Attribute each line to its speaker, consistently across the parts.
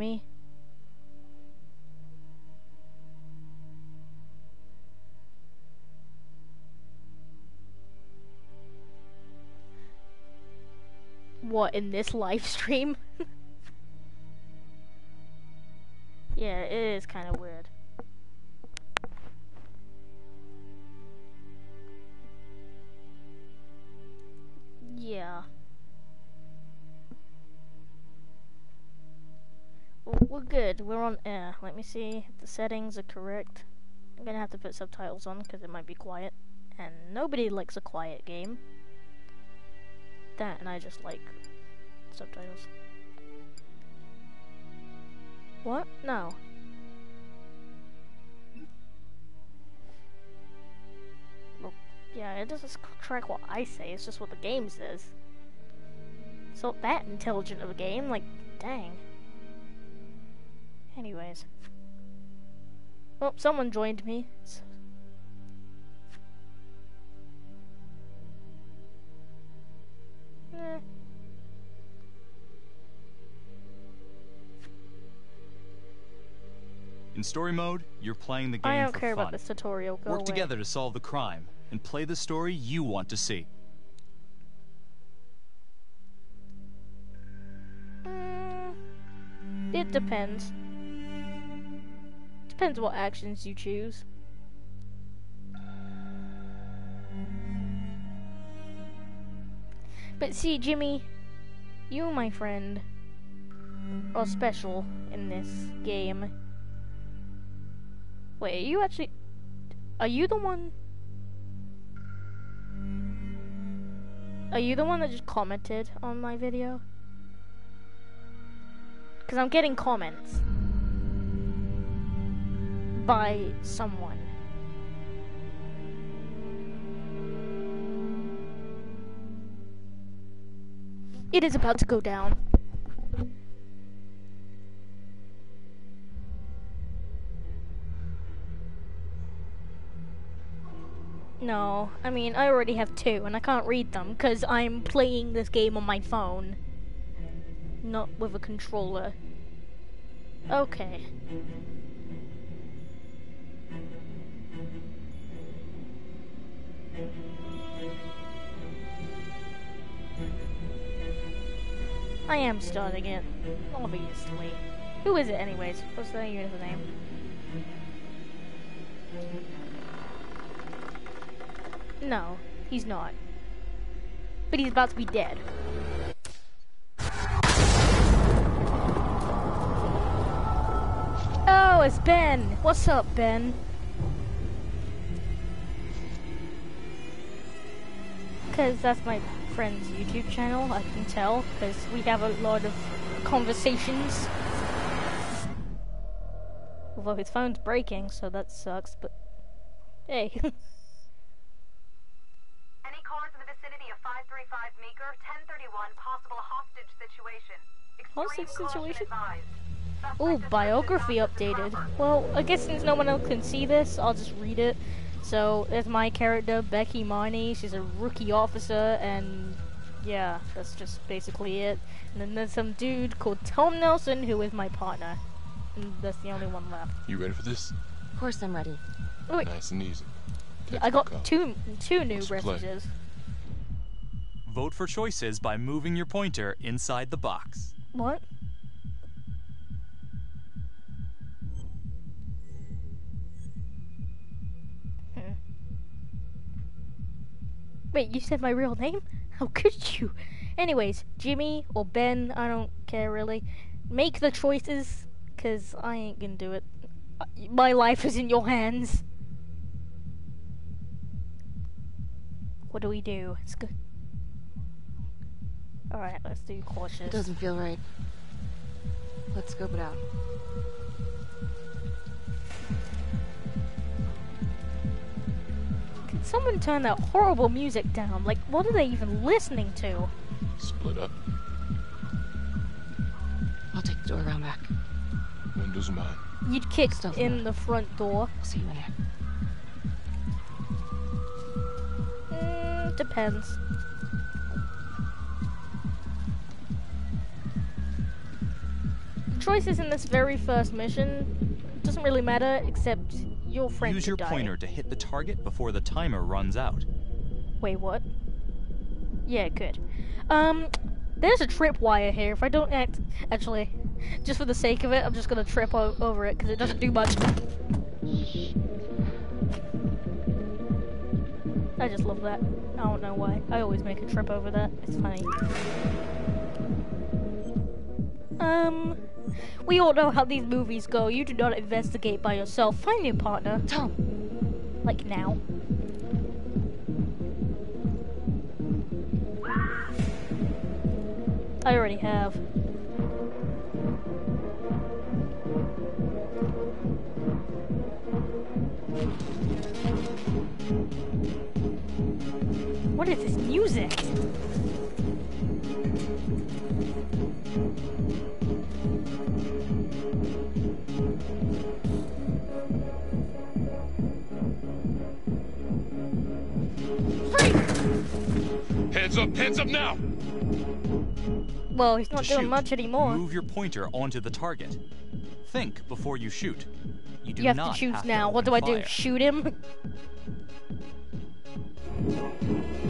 Speaker 1: me. What, in this live stream? Yeah, it is kind of weird. Yeah. We're good. We're on air. Let me see if the settings are correct. I'm gonna have to put subtitles on because it might be quiet. And nobody likes a quiet game. That and I just like subtitles. What? No. Well, yeah, it doesn't track what I say, it's just what the game says. It's not that intelligent of a game, like, dang. Anyways. Well, someone joined me. Eh.
Speaker 2: In story mode, you're playing the game
Speaker 1: I don't
Speaker 2: for
Speaker 1: care
Speaker 2: fun.
Speaker 1: about this tutorial. Go
Speaker 2: Work
Speaker 1: away.
Speaker 2: together to solve the crime and play the story you want to see.
Speaker 1: It depends. Depends what actions you choose. But see, Jimmy, you, my friend, are special in this game. Wait, are you actually... Are you the one... Are you the one that just commented on my video? Because I'm getting comments by someone. It is about to go down. No, I mean, I already have 2, and I can't read them, because I'm playing this game on my phone. Not with a controller. Okay. I am starting it, obviously. Who is it anyways? What's the unit's name? No, he's not. But he's about to be dead. Oh, it's Ben! What's up, Ben? Because that's my friend's YouTube channel, I can tell, because we have a lot of conversations. Although his phone's breaking, so that sucks, but hey.
Speaker 3: Any cars in the vicinity of 535 Meeker, 1031, possible hostage situation.
Speaker 1: Hostage
Speaker 3: Extreme caution
Speaker 1: situation?
Speaker 3: advised.
Speaker 1: Oh, biography updated. Well, I guess since no one else can see this, I'll just read it. So, there's my character, Becky Marnie. She's a rookie officer, and yeah, that's just basically it. And then there's some dude called Tom Nelson, who is my partner. And that's the only one left.
Speaker 4: You ready for this?
Speaker 5: Of course I'm ready.
Speaker 1: Oh, wait,
Speaker 4: Nice and easy.
Speaker 1: yeah,
Speaker 4: Catch
Speaker 1: I
Speaker 4: my
Speaker 1: got
Speaker 4: car.
Speaker 1: two new
Speaker 4: What's your play?
Speaker 1: messages.
Speaker 2: Vote for choices by moving your pointer inside the box.
Speaker 1: What? Wait, you said my real name? How could you? Anyways, Jimmy or Ben, I don't care really. Make the choices, cause I ain't gonna do it. My life is in your hands. What do we do? It's good. Alright, let's do
Speaker 5: It
Speaker 1: cautious.
Speaker 5: doesn't feel right. Let's scope it out.
Speaker 1: Can someone turn that horrible music down? Like, what are they even listening to?
Speaker 4: Split up.
Speaker 5: I'll take the door around back.
Speaker 4: Windows are mine.
Speaker 1: You'd kick
Speaker 5: Stuff
Speaker 1: in
Speaker 5: in.
Speaker 1: the front door.
Speaker 5: I'll see you in here.
Speaker 1: Depends. choices in this very first mission doesn't really matter, except your friend
Speaker 2: Use
Speaker 1: could
Speaker 2: your
Speaker 1: die.
Speaker 2: pointer to hit the target before the timer runs out.
Speaker 1: Wait, what? Yeah, it could. There's a tripwire here. If I don't actually, just for the sake of it, I'm just gonna trip over it because it doesn't do much. I just love that. I don't know why. I always make a trip over that. It's funny. We all know how these movies go. You do not investigate by yourself. Find your partner.
Speaker 5: Tom.
Speaker 1: Like now. I already have. What is this music?
Speaker 4: Heads up now!
Speaker 1: Well, he's not
Speaker 2: To
Speaker 1: doing
Speaker 2: shoot,
Speaker 1: much anymore.
Speaker 2: Move your pointer onto the target. Think before you shoot. You do
Speaker 1: You have
Speaker 2: not
Speaker 1: to choose
Speaker 2: have
Speaker 1: now.
Speaker 2: to
Speaker 1: What do I
Speaker 2: open
Speaker 1: do?
Speaker 2: fire.
Speaker 1: Shoot him?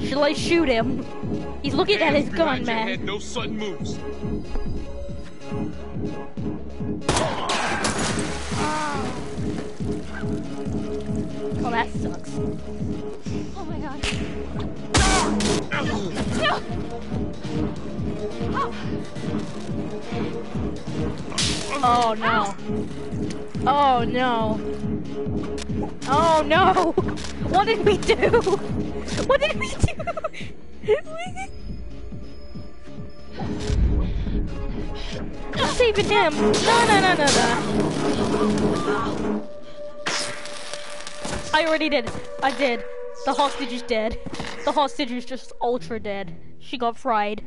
Speaker 1: Shall I shoot him? He's looking at his
Speaker 4: Hands
Speaker 1: gun,
Speaker 4: behind your
Speaker 1: man.
Speaker 4: head, no sudden moves.
Speaker 1: Oh, that sucks.
Speaker 5: Oh my god.
Speaker 1: Oh no. Oh no. Oh no. What did we do? What did we do? I'm saving him. No. I already did. I did. The hostage is dead. The hostage is just ultra dead. She got fried.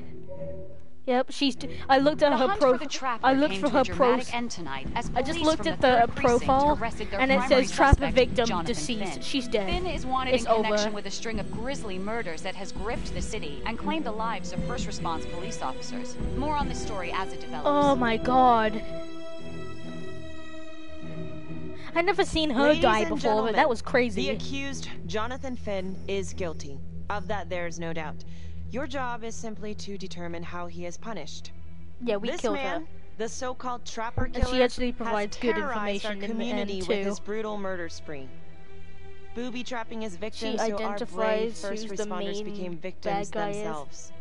Speaker 1: Yep, she's. I looked at
Speaker 6: The
Speaker 1: her
Speaker 6: hunt for the
Speaker 1: profile.
Speaker 6: trapper
Speaker 1: I looked
Speaker 6: came
Speaker 1: for
Speaker 6: to
Speaker 1: her
Speaker 6: a dramatic
Speaker 1: profile.
Speaker 6: end tonight as
Speaker 1: I just
Speaker 6: police
Speaker 1: looked
Speaker 6: from
Speaker 1: at
Speaker 6: the
Speaker 1: the
Speaker 6: 3rd precinct
Speaker 1: profile,
Speaker 6: arrested their
Speaker 1: and it
Speaker 6: primary
Speaker 1: says trapper
Speaker 6: suspect,
Speaker 1: victim
Speaker 6: Jonathan
Speaker 1: deceased.
Speaker 6: Finn.
Speaker 1: She's dead.
Speaker 6: Finn is wanted
Speaker 1: It's
Speaker 6: in connection
Speaker 1: over.
Speaker 6: with a string of grisly murders that has gripped the city and claimed the lives of first response police officers. More on this story as it develops.
Speaker 1: Oh my god. I never seen her
Speaker 7: Ladies
Speaker 1: die
Speaker 7: and
Speaker 1: before,
Speaker 7: gentlemen,
Speaker 1: but that was
Speaker 7: The
Speaker 1: crazy.
Speaker 7: accused, Jonathan Finn, is guilty. Of that, there's no doubt. Your job is simply to determine how he is punished.
Speaker 1: Yeah, we
Speaker 7: This
Speaker 1: killed
Speaker 7: man,
Speaker 1: her.
Speaker 7: the so-called trapper
Speaker 1: And
Speaker 7: killer,
Speaker 1: she actually provides
Speaker 7: has
Speaker 1: good
Speaker 7: terrorized our
Speaker 1: information in the
Speaker 7: community
Speaker 1: end,
Speaker 7: with
Speaker 1: too.
Speaker 7: his brutal murder spree. Booby trapping his victims so our brave
Speaker 1: identifies
Speaker 7: first
Speaker 1: who's the
Speaker 7: responders
Speaker 1: main
Speaker 7: became victims
Speaker 1: bad guy is.
Speaker 7: themselves.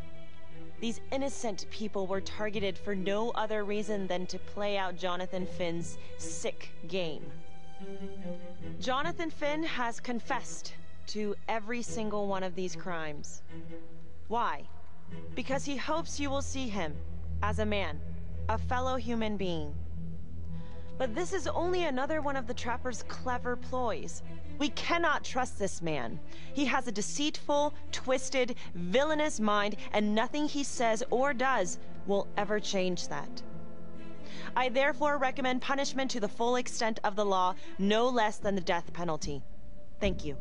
Speaker 7: These innocent people were targeted for no other reason than to play out Jonathan Finn's sick game. Jonathan Finn has confessed to every single one of these crimes. Why? Because he hopes you will see him as a man, a fellow human being. But this is only another one of the trapper's clever ploys. We cannot trust this man. He has a deceitful, twisted, villainous mind, and nothing he says or does will ever change that. I therefore recommend punishment to the full extent of the law, no less than the death penalty. Thank you.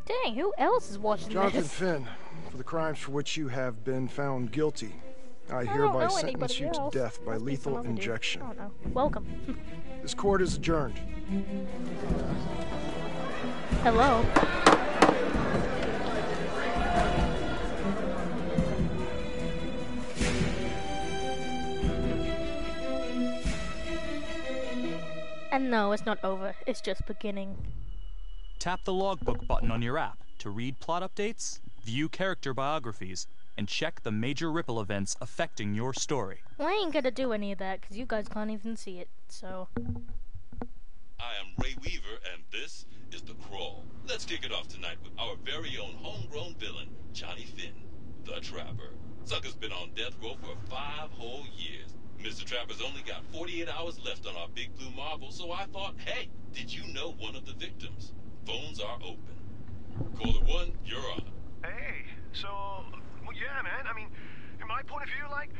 Speaker 1: Dang, who else is watching
Speaker 8: Jonathan
Speaker 1: this?
Speaker 8: Finn, for the crimes for which you have been found guilty, I
Speaker 1: don't
Speaker 8: hereby
Speaker 1: know
Speaker 8: sentence
Speaker 1: anybody
Speaker 8: you to
Speaker 1: else.
Speaker 8: death by
Speaker 1: Must be some
Speaker 8: lethal
Speaker 1: other dude.
Speaker 8: injection.
Speaker 1: I don't know. Welcome.
Speaker 8: This court is adjourned.
Speaker 1: Hello. And no, it's not over. It's just beginning.
Speaker 2: Tap the logbook button on your app to read plot updates, view character biographies, and check the major ripple events affecting your story.
Speaker 1: Well, I ain't gonna do any of that because you guys can't even see it. So,
Speaker 9: I am Ray Weaver, and this is The Crawl. Let's kick it off tonight with our very own homegrown villain, Johnny Finn, the Trapper. Sucker's been on death row for 5 whole years. Mr. Trapper's only got 48 hours left on our big blue marble, so I thought, hey, did you know one of the victims? Phones are open. Caller 1, you're on.
Speaker 10: Hey, so, well, yeah, man, I mean, in my point of view, like,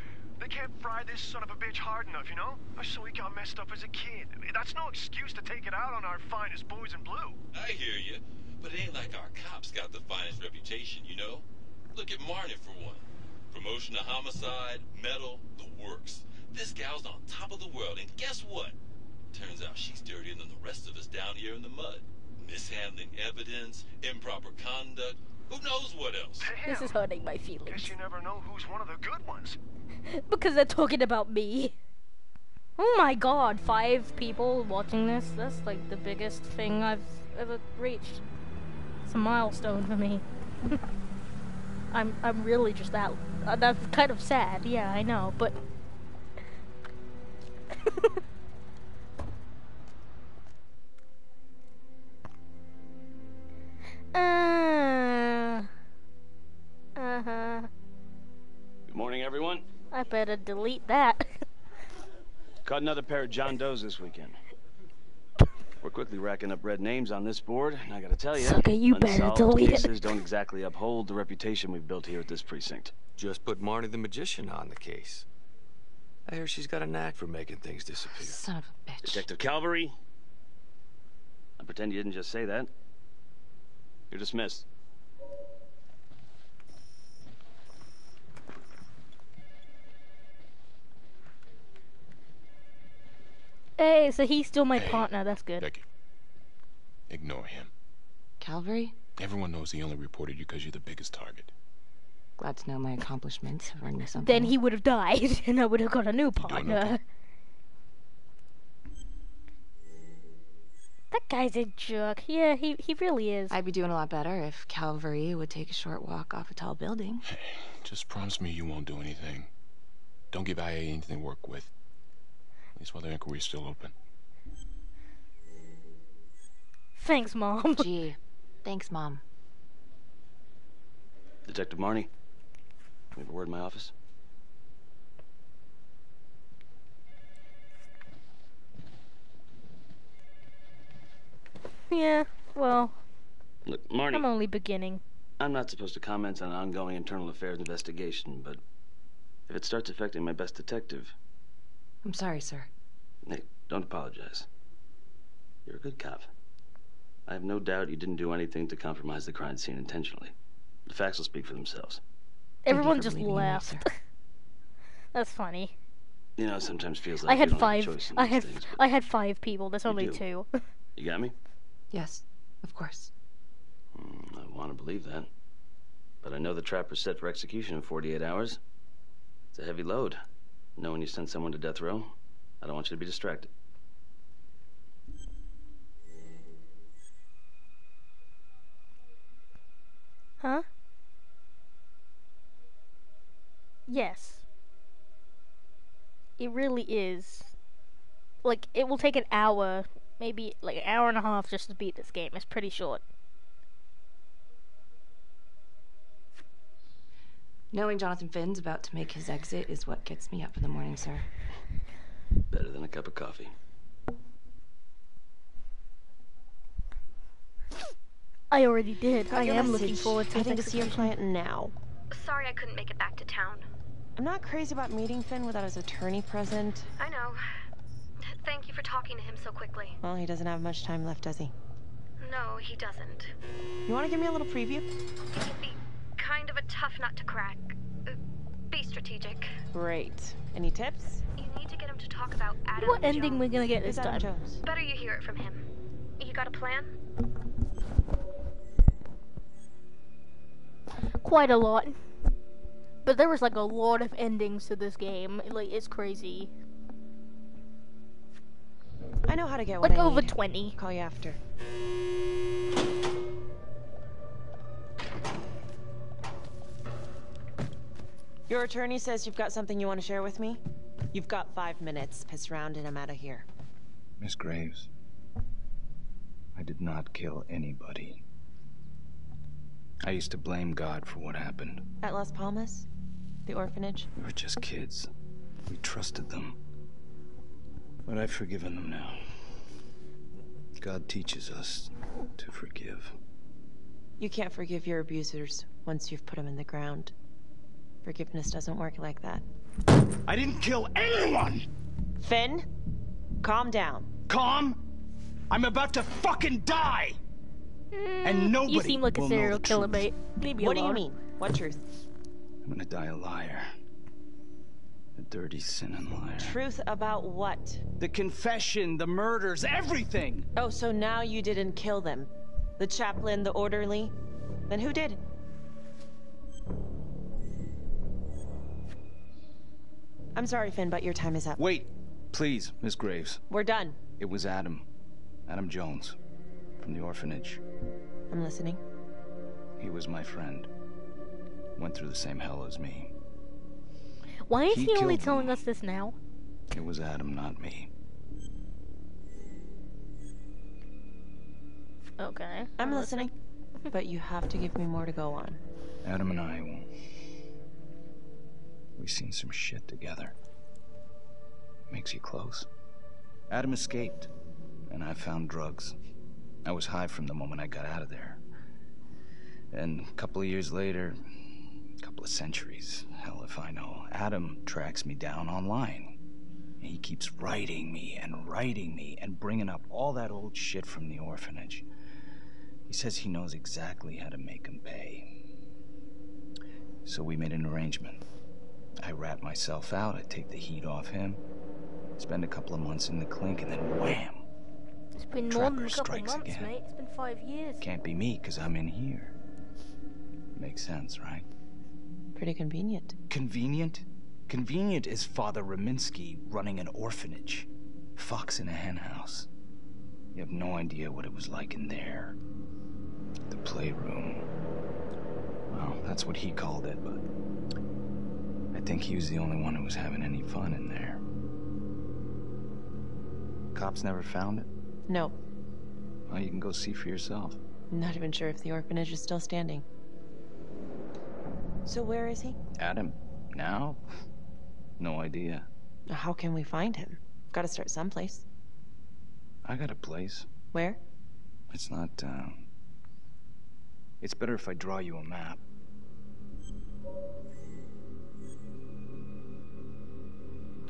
Speaker 10: they can't fry this son of a bitch hard enough, you know? So he got messed up as a kid. I mean, that's no excuse to take it out on our finest boys in blue.
Speaker 9: I hear you, but it ain't like our cops got the finest reputation, you know? Look at Marnie for one. Promotion to homicide, medal, the works. This gal's on top of the world, and guess what? Turns out she's dirtier than the rest of us down here in the mud. Mishandling evidence, improper conduct, who knows what else?
Speaker 1: This is hurting my feelings.
Speaker 10: Guess you never know who's one of the good ones.
Speaker 1: Because they're talking about me. Oh my god, 5 people watching this? That's like the biggest thing I've ever reached. It's a milestone for me. I'm really just that. That's kind of sad, yeah, I know, but...
Speaker 11: Good morning, everyone.
Speaker 1: I better delete that.
Speaker 11: Caught another pair of John Does this weekend. We're quickly racking up red names on this board, and I gotta tell you,
Speaker 1: Sucker, you better
Speaker 11: unsolved
Speaker 1: delete it.
Speaker 11: cases don't exactly uphold the reputation we've built here at this precinct.
Speaker 12: Just put Marnie the Magician on the case. I hear she's got a knack for making things disappear.
Speaker 6: Son of a bitch.
Speaker 11: Detective Calvary, I pretend you didn't just say that. You're dismissed.
Speaker 1: Hey, so he's still my partner, that's good.
Speaker 4: Becky, ignore him.
Speaker 6: Calvary?
Speaker 4: Everyone knows he only reported you because you're the biggest target.
Speaker 6: Glad to know my accomplishments have earned me something.
Speaker 1: Then he would have died, and I would have got a new partner.
Speaker 4: okay?
Speaker 1: That guy's a jerk. Yeah, he really is.
Speaker 6: I'd be doing a lot better if Calvary would take a short walk off a tall building.
Speaker 4: Hey, just promise me you won't do anything. Don't give IA anything to work with. At least while the inquiry's still open.
Speaker 1: Thanks, Mom.
Speaker 6: Gee, thanks, Mom.
Speaker 11: Detective Marnie, we have a word in my office.
Speaker 1: Yeah, well,
Speaker 11: Look, Marnie,
Speaker 1: I'm only beginning.
Speaker 11: I'm not supposed to comment on an ongoing internal affairs investigation, but if it starts affecting my best detective...
Speaker 6: I'm sorry, sir.
Speaker 11: Hey, don't apologize. You're a good cop. I have no doubt you didn't do anything to compromise the crime scene intentionally. The facts will speak for themselves.
Speaker 1: Everyone just laughed. That's funny.
Speaker 11: You know, it sometimes feels like
Speaker 1: I had
Speaker 11: you don't have a
Speaker 1: 5.
Speaker 11: choice in
Speaker 1: I
Speaker 11: these
Speaker 1: had
Speaker 11: things,
Speaker 1: I had 5 people. There's only
Speaker 11: do.
Speaker 1: 2.
Speaker 11: You got me?
Speaker 6: Yes, of course.
Speaker 11: I want to believe that. But I know the trapper's set for execution in 48 hours. It's a heavy load. Knowing you send someone to death row, I don't want you to be distracted.
Speaker 1: Huh? Yes. It really is. Like, it will take an hour, maybe like an hour and a half just to beat this game. It's pretty short.
Speaker 6: Knowing Jonathan Finn's about to make his exit is what gets me up in the morning, sir.
Speaker 11: Better than a cup of coffee.
Speaker 1: I already did. I am looking forward to
Speaker 7: I think to see your client now.
Speaker 5: Sorry I couldn't make it back to town.
Speaker 7: I'm not crazy about meeting Finn without his attorney present.
Speaker 5: I know. Thank you for talking to him so quickly.
Speaker 7: Well, he doesn't have much time left, does he?
Speaker 5: No, he doesn't.
Speaker 7: You want to give me a little preview?
Speaker 5: He'd be kind of a tough nut to crack. Be strategic.
Speaker 7: Great. Any tips?
Speaker 5: You need to get him to talk about Adam
Speaker 1: What ending
Speaker 5: Jones.
Speaker 1: we're gonna get this
Speaker 7: Who's Adam
Speaker 1: time?
Speaker 7: Jones?
Speaker 5: Better you hear it from him. You got a plan?
Speaker 1: Quite a lot. But there was like a lot of endings to this game. Like, it's crazy.
Speaker 7: I know how to get what
Speaker 1: Like
Speaker 7: I
Speaker 1: over
Speaker 7: need.
Speaker 1: 20.
Speaker 7: Call you after. Your attorney says you've got something you want to share with me? You've got 5 minutes. Piss around and I'm out of here.
Speaker 13: Miss Graves, I did not kill anybody. I used to blame God for what happened.
Speaker 7: At Las Palmas? The orphanage?
Speaker 13: We were just kids. We trusted them. But I've forgiven them now. God teaches us to forgive.
Speaker 7: You can't forgive your abusers once you've put them in the ground. Forgiveness doesn't work like that.
Speaker 13: I didn't kill anyone!
Speaker 7: Finn, calm down.
Speaker 13: Calm? I'm about to fucking die! And nobody
Speaker 1: You seem like a
Speaker 13: will know
Speaker 1: serial
Speaker 13: the
Speaker 1: killer,
Speaker 13: truth.
Speaker 1: mate. Leave me
Speaker 7: What do you
Speaker 1: alone.
Speaker 7: mean? What truth?
Speaker 13: I'm gonna die a liar. A dirty sin and liar.
Speaker 7: Truth about what?
Speaker 14: The confession, the murders, everything!
Speaker 7: Oh, so now you didn't kill them? The chaplain, the orderly? Then who did? I'm sorry, Finn, but your time is up.
Speaker 13: Wait, please, Miss Graves.
Speaker 7: We're done.
Speaker 13: It was Adam. Adam Jones. From the orphanage.
Speaker 7: I'm listening.
Speaker 13: He was my friend. Went through the same hell as me.
Speaker 1: Why is he only
Speaker 13: killed
Speaker 1: telling
Speaker 13: them.
Speaker 1: us this now?
Speaker 13: It was Adam, not me.
Speaker 1: Okay.
Speaker 7: I'm listening. But you have to give me more to go on.
Speaker 13: Adam and I, we've seen some shit together. Makes you close. Adam escaped, and I found drugs. I was high from the moment I got out of there. And a couple of years later, a couple of centuries, hell if I know, Adam tracks me down online. And he keeps writing me and bringing up all that old shit from the orphanage. He says he knows exactly how to make him pay. So we made an arrangement. I rat myself out, I take the heat off him, spend a couple of months in the clink, and then wham!
Speaker 1: It's been more than a couple
Speaker 13: strikes
Speaker 1: months,
Speaker 13: again.
Speaker 1: mate. It's been 5 years.
Speaker 13: Can't be me, because I'm in here. Makes sense, right?
Speaker 7: Pretty convenient.
Speaker 13: Convenient? Convenient is Father Raminsky running an orphanage. Fox in a hen house. You have no idea what it was like in there. The playroom. Well, that's what he called it, but I think he was the only one who was having any fun in there. Cops never found it?
Speaker 7: No.
Speaker 13: Well, you can go see for yourself.
Speaker 7: Not even sure if the orphanage is still standing. So where is he?
Speaker 13: Adam? Now? No idea.
Speaker 7: How can we find him? Gotta start someplace.
Speaker 13: I got a place.
Speaker 7: Where?
Speaker 13: It's not, It's better if I draw you a map.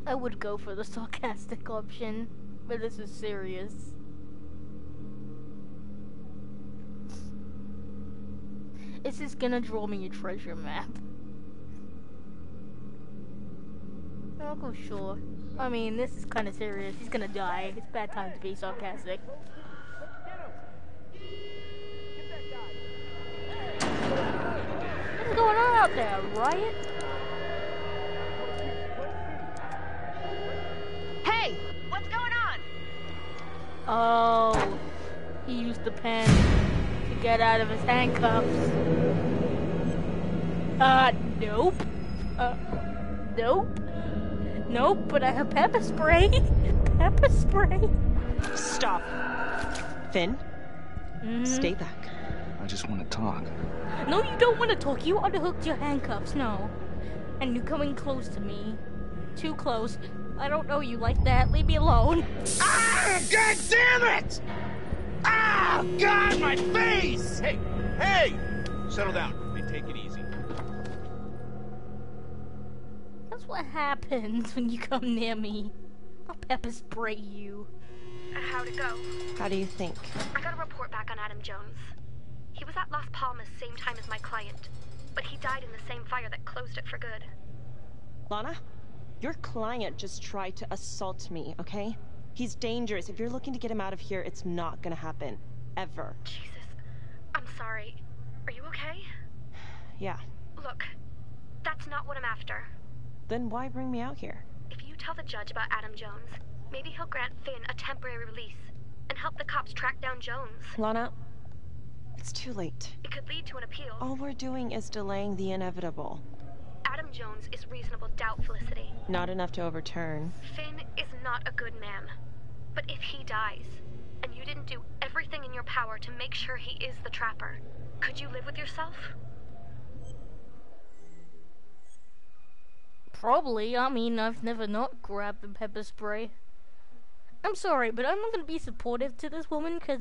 Speaker 1: I would go for the sarcastic option, but this is serious. Is this gonna draw me a treasure map? I'll go sure. I mean, this is kind of serious. He's gonna die. It's a bad time to be sarcastic. What's going on out there? Riot?
Speaker 5: Hey, what's going on?
Speaker 1: Oh, he used the pen to get out of his handcuffs. Nope. Nope. Nope, but I have pepper spray. Pepper spray.
Speaker 7: Stop. Finn, stay back.
Speaker 13: I just want to talk.
Speaker 1: No, you don't want to talk. You unhooked your handcuffs, no. And you're coming close to me. Too close. I don't know you like that. Leave me alone.
Speaker 14: Ah! God damn it! Ah! God, my face! Hey! Hey! Settle down. Hey, take it easy.
Speaker 1: That's what happens when you come near me. I'll pepper spray you.
Speaker 5: How'd it go?
Speaker 7: How do you think?
Speaker 5: I got a report back on Adam Jones. He was at Las Palmas same time as my client, but he died in the same fire that closed it for good.
Speaker 7: Lana, your client just tried to assault me, okay? He's dangerous. If you're looking to get him out of here, it's not gonna happen. Ever.
Speaker 5: Jesus. I'm sorry. Are you okay?
Speaker 7: Yeah.
Speaker 5: Look, that's not what I'm after.
Speaker 7: Then why bring me out here?
Speaker 5: If you tell the judge about Adam Jones, maybe he'll grant Finn a temporary release and help the cops track down Jones.
Speaker 7: Lana, it's too late.
Speaker 5: It could lead to an appeal.
Speaker 7: All we're doing is delaying the inevitable.
Speaker 5: Adam Jones is reasonable doubt, Felicity.
Speaker 7: Not enough to overturn.
Speaker 5: Finn is not a good man. But if he dies, and you didn't do everything in your power to make sure he is the trapper, could you live with yourself?
Speaker 1: Probably. I mean, I've never not grabbed the pepper spray. I'm sorry, but I'm not gonna be supportive to this woman because,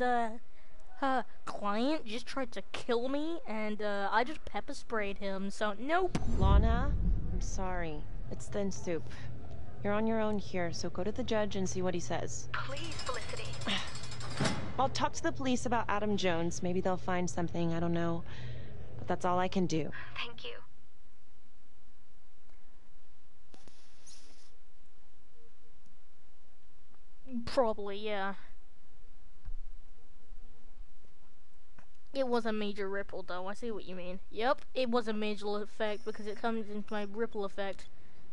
Speaker 1: her client just tried to kill me, and, I just pepper sprayed him, so nope.
Speaker 7: Lana, I'm sorry. It's thin soup. You're on your own here, so go to the judge and see what he says.
Speaker 5: Please, Felicity.
Speaker 7: I'll talk to the police about Adam Jones. Maybe they'll find something, I don't know. But that's all I can do.
Speaker 5: Thank you.
Speaker 1: Probably, yeah. It was a major ripple, though. I see what you mean. Yep, it was a major effect because it comes into my ripple effect.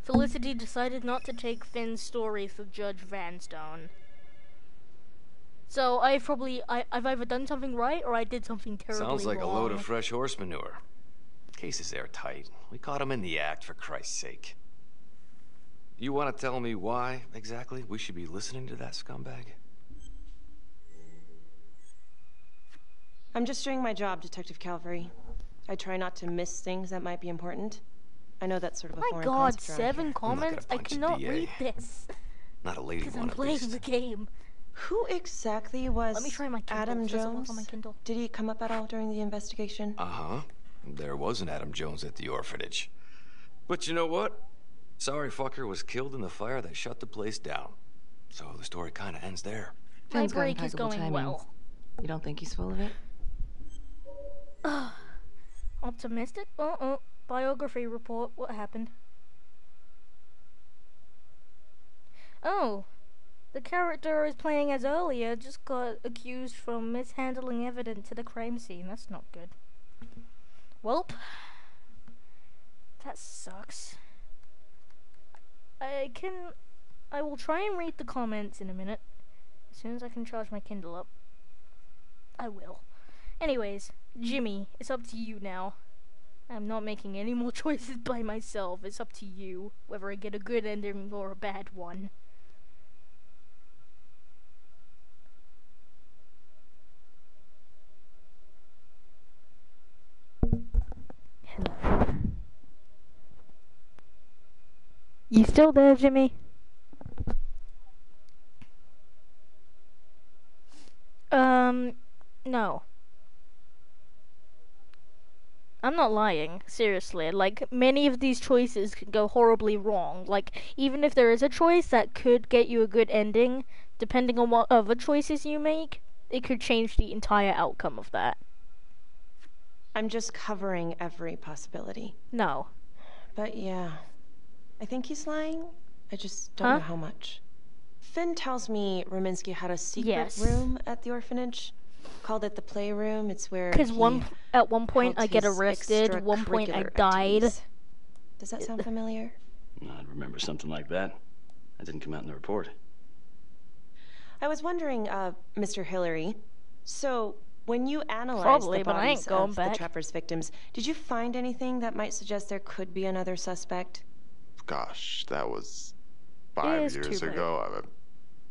Speaker 1: Felicity decided not to take Finn's story to Judge Vanstone. So I've either done something right or I did something terribly wrong.
Speaker 12: Sounds like a load of fresh horse manure. Case is airtight. We caught him in the act, for Christ's sake. You want to tell me why, exactly, we should be listening to that scumbag?
Speaker 7: I'm just doing my job, Detective Calvary. I try not to miss things that might be important. I know that's sort of a foreign concept around
Speaker 1: 7
Speaker 7: here.
Speaker 1: comments? I cannot read this.
Speaker 12: Not a lady
Speaker 1: Because
Speaker 12: one,
Speaker 1: I'm
Speaker 12: at
Speaker 1: playing
Speaker 12: least.
Speaker 1: the game.
Speaker 7: Who exactly was
Speaker 1: Let me try my Kindle.
Speaker 7: Adam
Speaker 1: Does it work
Speaker 7: Jones?
Speaker 1: on my Kindle?
Speaker 7: Did he come up at all during the investigation?
Speaker 12: Uh-huh. There was an Adam Jones at the orphanage. But you know what? Sorry fucker was killed in the fire that shut the place down. So the story kind of ends there.
Speaker 1: My
Speaker 15: Finn's got
Speaker 1: break is
Speaker 15: impeccable
Speaker 1: going
Speaker 15: timing.
Speaker 1: well.
Speaker 15: You don't think he's full of it?
Speaker 1: Optimistic? Uh-oh. Biography report. What happened? Oh. The character I was playing as earlier just got accused for mishandling evidence at the crime scene. That's not good. Welp. That sucks. I will try and read the comments in a minute. As soon as I can charge my Kindle up. I will. Anyways, Jimmy, it's up to you now. I'm not making any more choices by myself. It's up to you, whether I get a good ending or a bad one. Hello. You still there, Jimmy? No. I'm not lying, seriously. Like, many of these choices can go horribly wrong. Like, even if there is a choice that could get you a good ending, depending on what other choices you make, it could change the entire outcome of that.
Speaker 7: I'm just covering every possibility.
Speaker 1: No.
Speaker 7: But yeah, I think he's lying. I just don't know how much. Finn tells me Rominsky had a secret room at the orphanage. Called it the playroom. It's where
Speaker 1: Because at one point I get arrested, one point I died.
Speaker 7: Does that sound familiar?
Speaker 11: I'd remember something like that. That didn't come out in the report.
Speaker 7: I was wondering, Mr. Hillary, so when you analyzed
Speaker 1: Probably,
Speaker 7: the
Speaker 1: but I ain't
Speaker 7: bodies
Speaker 1: going
Speaker 7: of
Speaker 1: back.
Speaker 7: the Trapper's victims, did you find anything that might suggest there could be another suspect?
Speaker 4: Gosh, that was
Speaker 7: It
Speaker 4: 5
Speaker 7: is
Speaker 4: years
Speaker 7: too late.
Speaker 4: ago.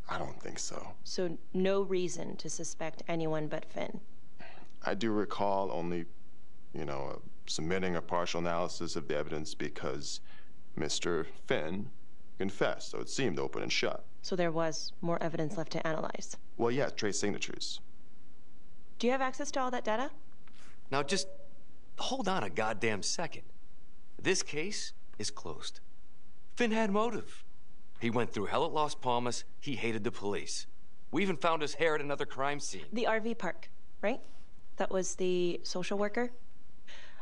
Speaker 4: I don't think so.
Speaker 7: So no reason to suspect anyone but Finn.
Speaker 4: I do recall only, submitting a partial analysis of the evidence because Mr. Finn confessed, so it seemed open and shut.
Speaker 7: So there was more evidence left to analyze.
Speaker 4: Well, yeah, trace signatures.
Speaker 7: Do you have access to all that data?
Speaker 12: Now just hold on a goddamn second. This case is closed. Finn had motive. He went through hell at Las Palmas. He hated the police. We even found his hair at another crime scene.
Speaker 7: The RV park, right? That was the social worker?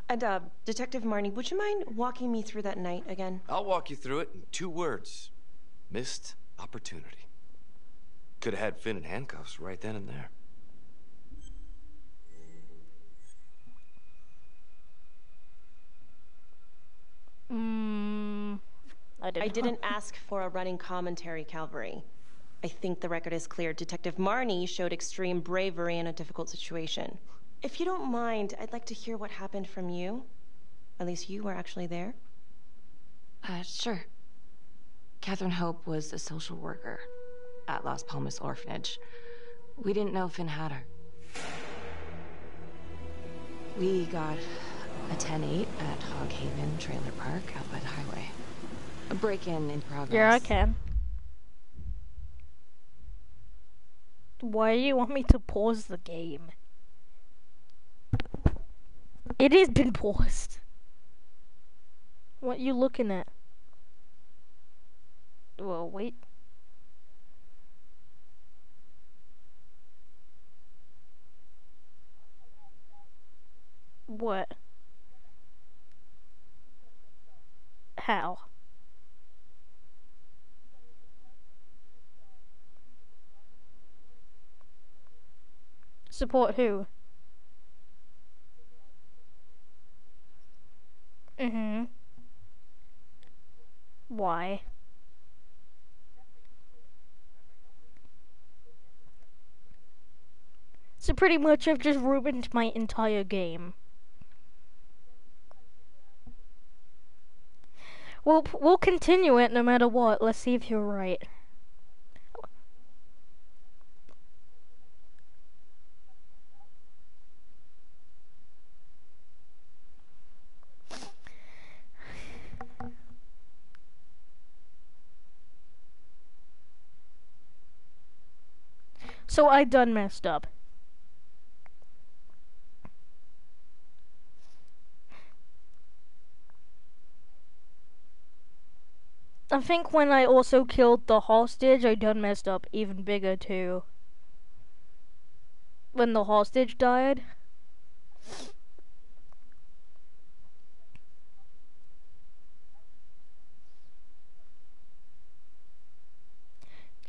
Speaker 7: And, Detective Marnie, would you mind walking me through that night again?
Speaker 12: I'll walk you through it in 2 words. Missed opportunity. Could have had Finn in handcuffs right then and there.
Speaker 7: I didn't ask for a running commentary, Calvary. I think the record is clear. Detective Marnie showed extreme bravery in a difficult situation. If you don't mind, I'd like to hear what happened from you. At least you were actually there.
Speaker 15: Sure. Catherine Hope was a social worker at Las Palmas Orphanage. We didn't know Finn had her. We got a 10-8 at Hog Haven Trailer Park out by the highway. A break-in in progress.
Speaker 1: Yeah, I can. Why do you want me to pause the game? It has been paused. What you looking at? Well, wait. What? How? Support who? Mm-hmm. Why? So pretty much I've just ruined my entire game. We'll continue it no matter what. Let's see if you're right. So I done messed up. I think when I also killed the hostage, I done messed up even bigger too. When the hostage died.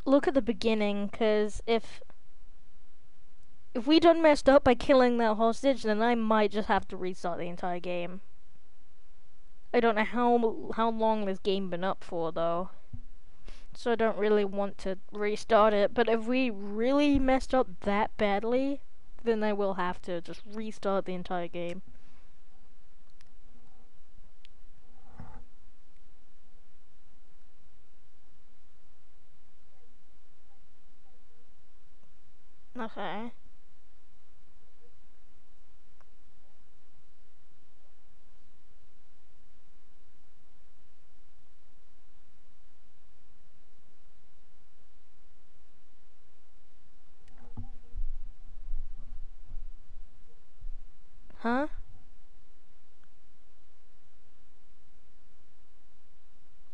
Speaker 1: Look at the beginning, cause if we done messed up by killing that hostage, then I might just have to restart the entire game. I don't know how long this game been up for though, so I don't really want to restart it. But if we really messed up that badly, then I will have to just restart the entire game. Okay. Huh?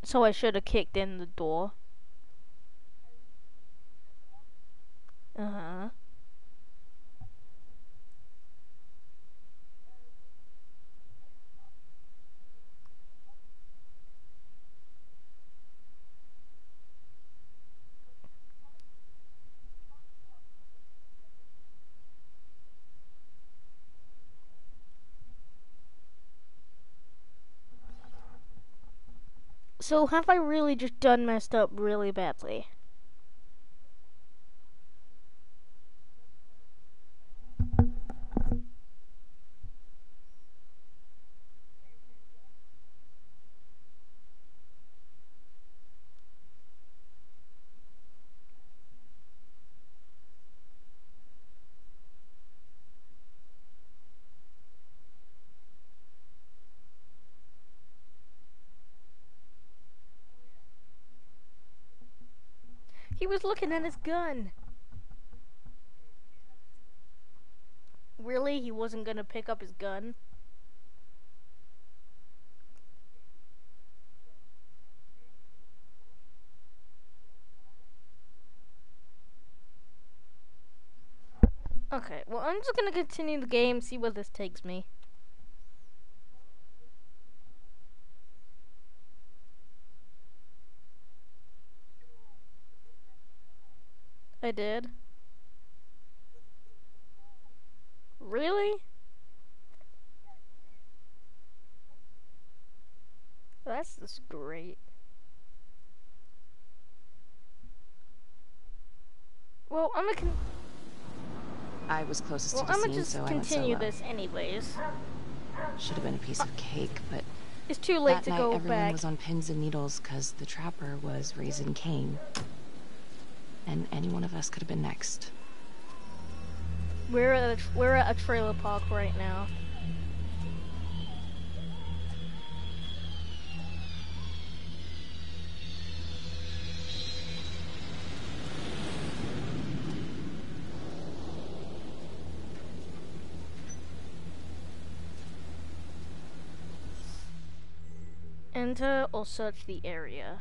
Speaker 1: So I should have kicked in the door. Uh-huh. So have I really just done messed up really badly? He was looking at his gun. Really? He wasn't gonna pick up his gun? Okay, well, I'm just gonna continue the game, see where this takes me. I did. Really? That's just great. Well,
Speaker 15: I was closest
Speaker 1: well,
Speaker 15: to the
Speaker 1: I'm
Speaker 15: scene,
Speaker 1: gonna just
Speaker 15: so I went
Speaker 1: continue
Speaker 15: solo.
Speaker 1: this anyways.
Speaker 15: Should have been a piece of cake, but
Speaker 1: it's too late
Speaker 15: that
Speaker 1: to
Speaker 15: night,
Speaker 1: go
Speaker 15: everyone
Speaker 1: back.
Speaker 15: was on pins and needles because the trapper was raising Cain, and any one of us could have been next.
Speaker 1: We're at a trailer park right now. Enter or search the area.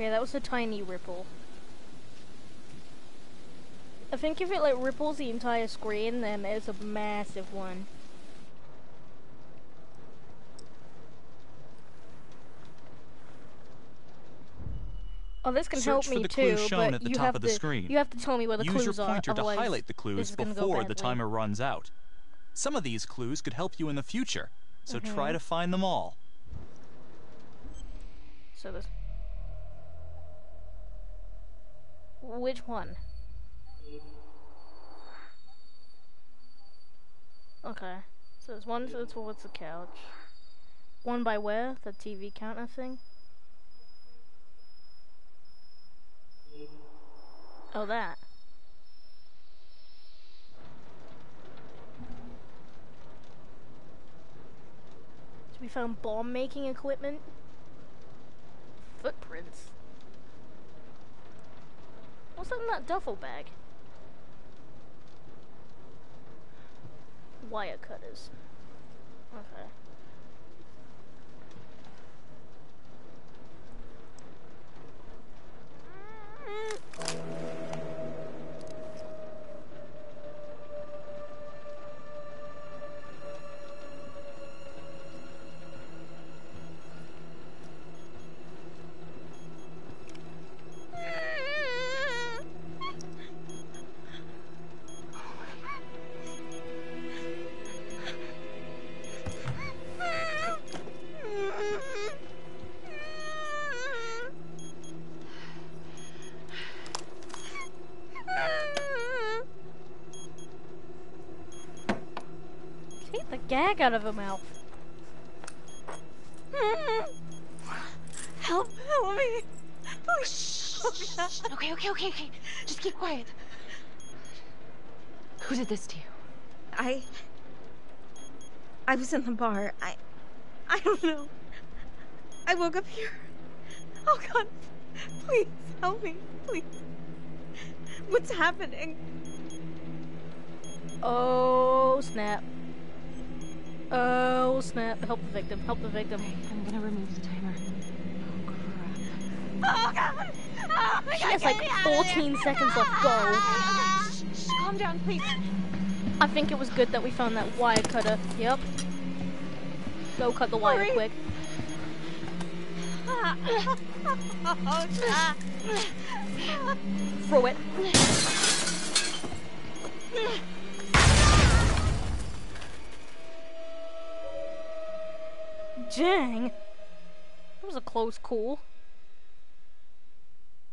Speaker 1: Okay, that was a tiny ripple. I think if it like ripples the entire screen, then it's a massive one. Oh, this can help
Speaker 2: Search for
Speaker 1: me
Speaker 2: the
Speaker 1: too,
Speaker 2: clues shown
Speaker 1: but
Speaker 2: at the
Speaker 1: you
Speaker 2: top
Speaker 1: have
Speaker 2: of the
Speaker 1: to
Speaker 2: screen.
Speaker 1: you have to tell me where the
Speaker 2: Use
Speaker 1: clues
Speaker 2: your pointer
Speaker 1: are.
Speaker 2: to
Speaker 1: Otherwise,
Speaker 2: highlight the clues
Speaker 1: this is gonna go
Speaker 2: before the
Speaker 1: badly.
Speaker 2: timer runs out. Some of these clues could help you in the future, so try to find them all.
Speaker 1: So this. Which one? Okay. So there's one towards the couch. One by where? The TV counter thing? Oh, that. So we found bomb-making equipment? Footprints? What's that in that duffel bag? Wire cutters. Okay. Take the gag out of her mouth.
Speaker 15: Help me. Please. Okay. Just keep quiet. Who did this to you?
Speaker 16: I was in the bar. I don't know. I woke up here. Oh God, please help me, please. What's happening?
Speaker 1: Oh snap. Oh snap. Help the victim. Help the victim.
Speaker 15: I'm gonna remove the timer.
Speaker 16: Oh God! Oh,
Speaker 1: She has like 14 seconds left. Go.
Speaker 16: Shh, calm down, please.
Speaker 1: I think it was good that we found that wire cutter. Yep. Go cut the wire
Speaker 16: Hurry.
Speaker 1: quick. Throw it. Dang. That was a close call.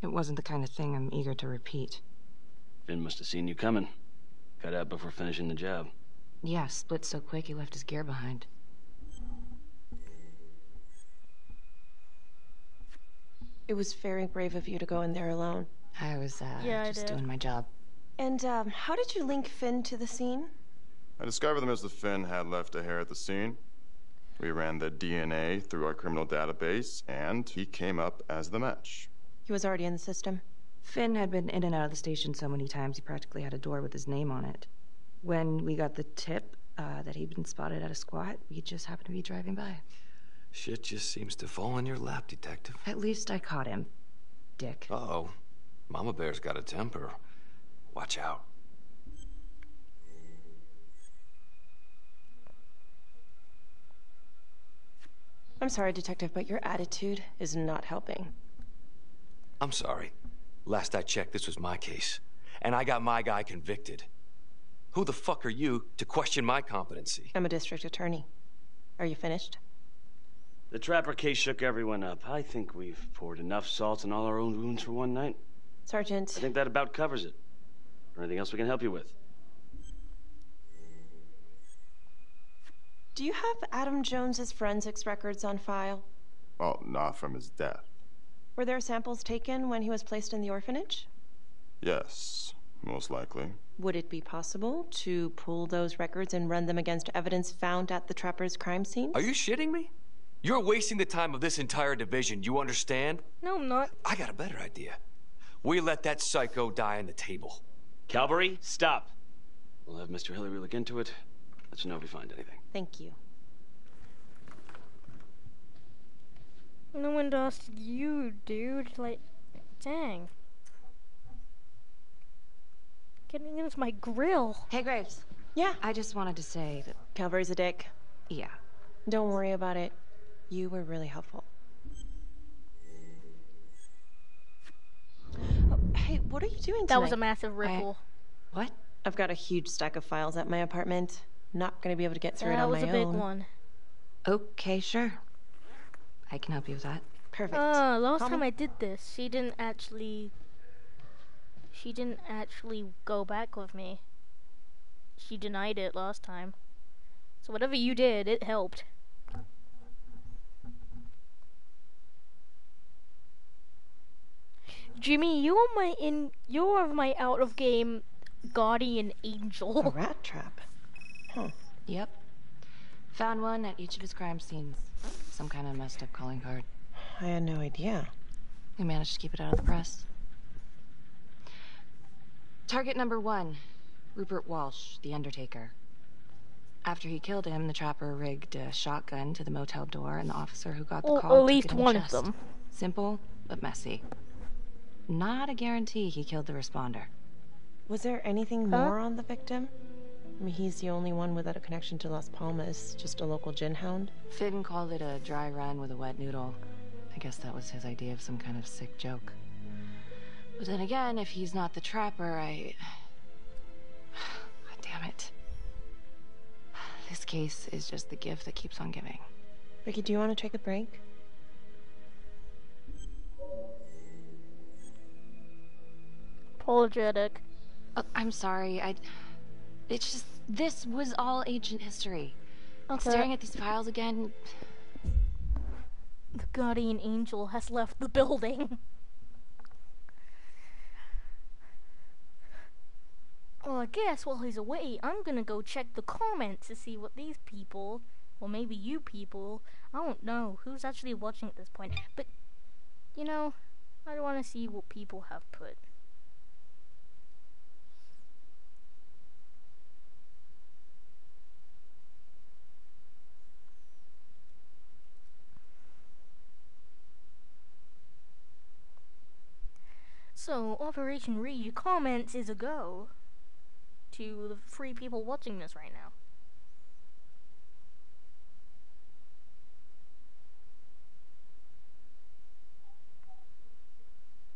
Speaker 15: It wasn't the kind of thing I'm eager to repeat.
Speaker 11: Finn must have seen you coming. Cut out before finishing the job.
Speaker 15: Yeah, split so quick he left his gear behind.
Speaker 7: It was very brave of you to go in there alone.
Speaker 15: I was,
Speaker 1: Yeah, I
Speaker 15: just
Speaker 1: did.
Speaker 15: doing my job.
Speaker 7: And, how did you link Finn to the scene?
Speaker 4: I discovered them as the Finn had left a hair at the scene. We ran the DNA through our criminal database, and he came up as the match.
Speaker 7: He was already in the system.
Speaker 15: Finn had been in and out of the station so many times he practically had a door with his name on it. When we got the tip that he'd been spotted at a squat, we just happened to be driving by.
Speaker 12: Shit just seems to fall in your lap, Detective.
Speaker 15: At least I caught him, Dick.
Speaker 12: Uh-oh. Mama Bear's got a temper. Watch out.
Speaker 7: I'm sorry, Detective, but your attitude is not helping.
Speaker 12: I'm sorry. Last I checked, this was my case. And I got my guy convicted. Who the fuck are you to question my competency?
Speaker 7: I'm a district attorney. Are you finished?
Speaker 11: The Trapper case shook everyone up. I think we've poured enough salt in all our own wounds for one night.
Speaker 7: Sergeant.
Speaker 11: I think that about covers it. Or anything else we can help you with?
Speaker 7: Do you have Adam Jones's forensics records on file?
Speaker 4: Well, not from his death.
Speaker 7: Were there samples taken when he was placed in the orphanage?
Speaker 4: Yes, most likely.
Speaker 7: Would it be possible to pull those records and run them against evidence found at the Trapper's crime scene?
Speaker 12: Are you shitting me? You're wasting the time of this entire division, you understand?
Speaker 1: No, I'm not.
Speaker 12: I got a better idea. We let that psycho die on the table.
Speaker 11: Calvary, stop. We'll have Mr. Hillary look into it. Let you know if we find anything.
Speaker 7: Thank you.
Speaker 1: No one asked you, dude. Like, dang. Getting into my grill.
Speaker 15: Hey, Graves.
Speaker 7: Yeah?
Speaker 15: I just wanted to say that...
Speaker 7: Calvary's a dick.
Speaker 15: Yeah.
Speaker 7: Don't worry about it. You were really helpful. Oh, hey, what are you doing tonight?
Speaker 1: That was a massive ripple.
Speaker 7: What? I've got a huge stack of files at my apartment. Not gonna be able to get through it on my own.
Speaker 1: That was a big one.
Speaker 15: Okay, sure. I can help you with that.
Speaker 7: Perfect.
Speaker 1: Last time I did this, she didn't actually go back with me. She denied it last time. So whatever you did, it helped. Jimmy, you're my out of game guardian angel.
Speaker 7: A rat trap. Huh.
Speaker 15: Yep. Found one at each of his crime scenes. Some kind of messed up calling card.
Speaker 7: I had no idea.
Speaker 15: We managed to keep it out of the press. Target number 1, Rupert Walsh, the Undertaker. After he killed him, the trapper rigged a shotgun to the motel door, and the officer who got the call
Speaker 1: at least
Speaker 15: took it in
Speaker 1: one
Speaker 15: the
Speaker 1: of
Speaker 15: chest.
Speaker 1: them.
Speaker 15: Simple, but messy. Not a guarantee he killed the responder.
Speaker 7: Was there anything more on the victim? I mean, he's the only one without a connection to Las Palmas, just a local gin hound.
Speaker 15: Finn called it a dry run with a wet noodle. I guess that was his idea of some kind of sick joke. But then again, if he's not the trapper, God damn it. This case is just the gift that keeps on giving.
Speaker 7: Ricky, do you want to take a break?
Speaker 1: Apologetic.
Speaker 15: Oh, I'm sorry. It's just, this was all ancient history.
Speaker 1: Okay.
Speaker 15: Staring at these files again.
Speaker 1: The guardian angel has left the building. Well, I guess while he's away, I'm gonna go check the comments to see what these people, or maybe you people, I don't know who's actually watching at this point, but, you know, I want to see what people have put. So, Operation Read Your Comments is a go to the 3 people watching this right now.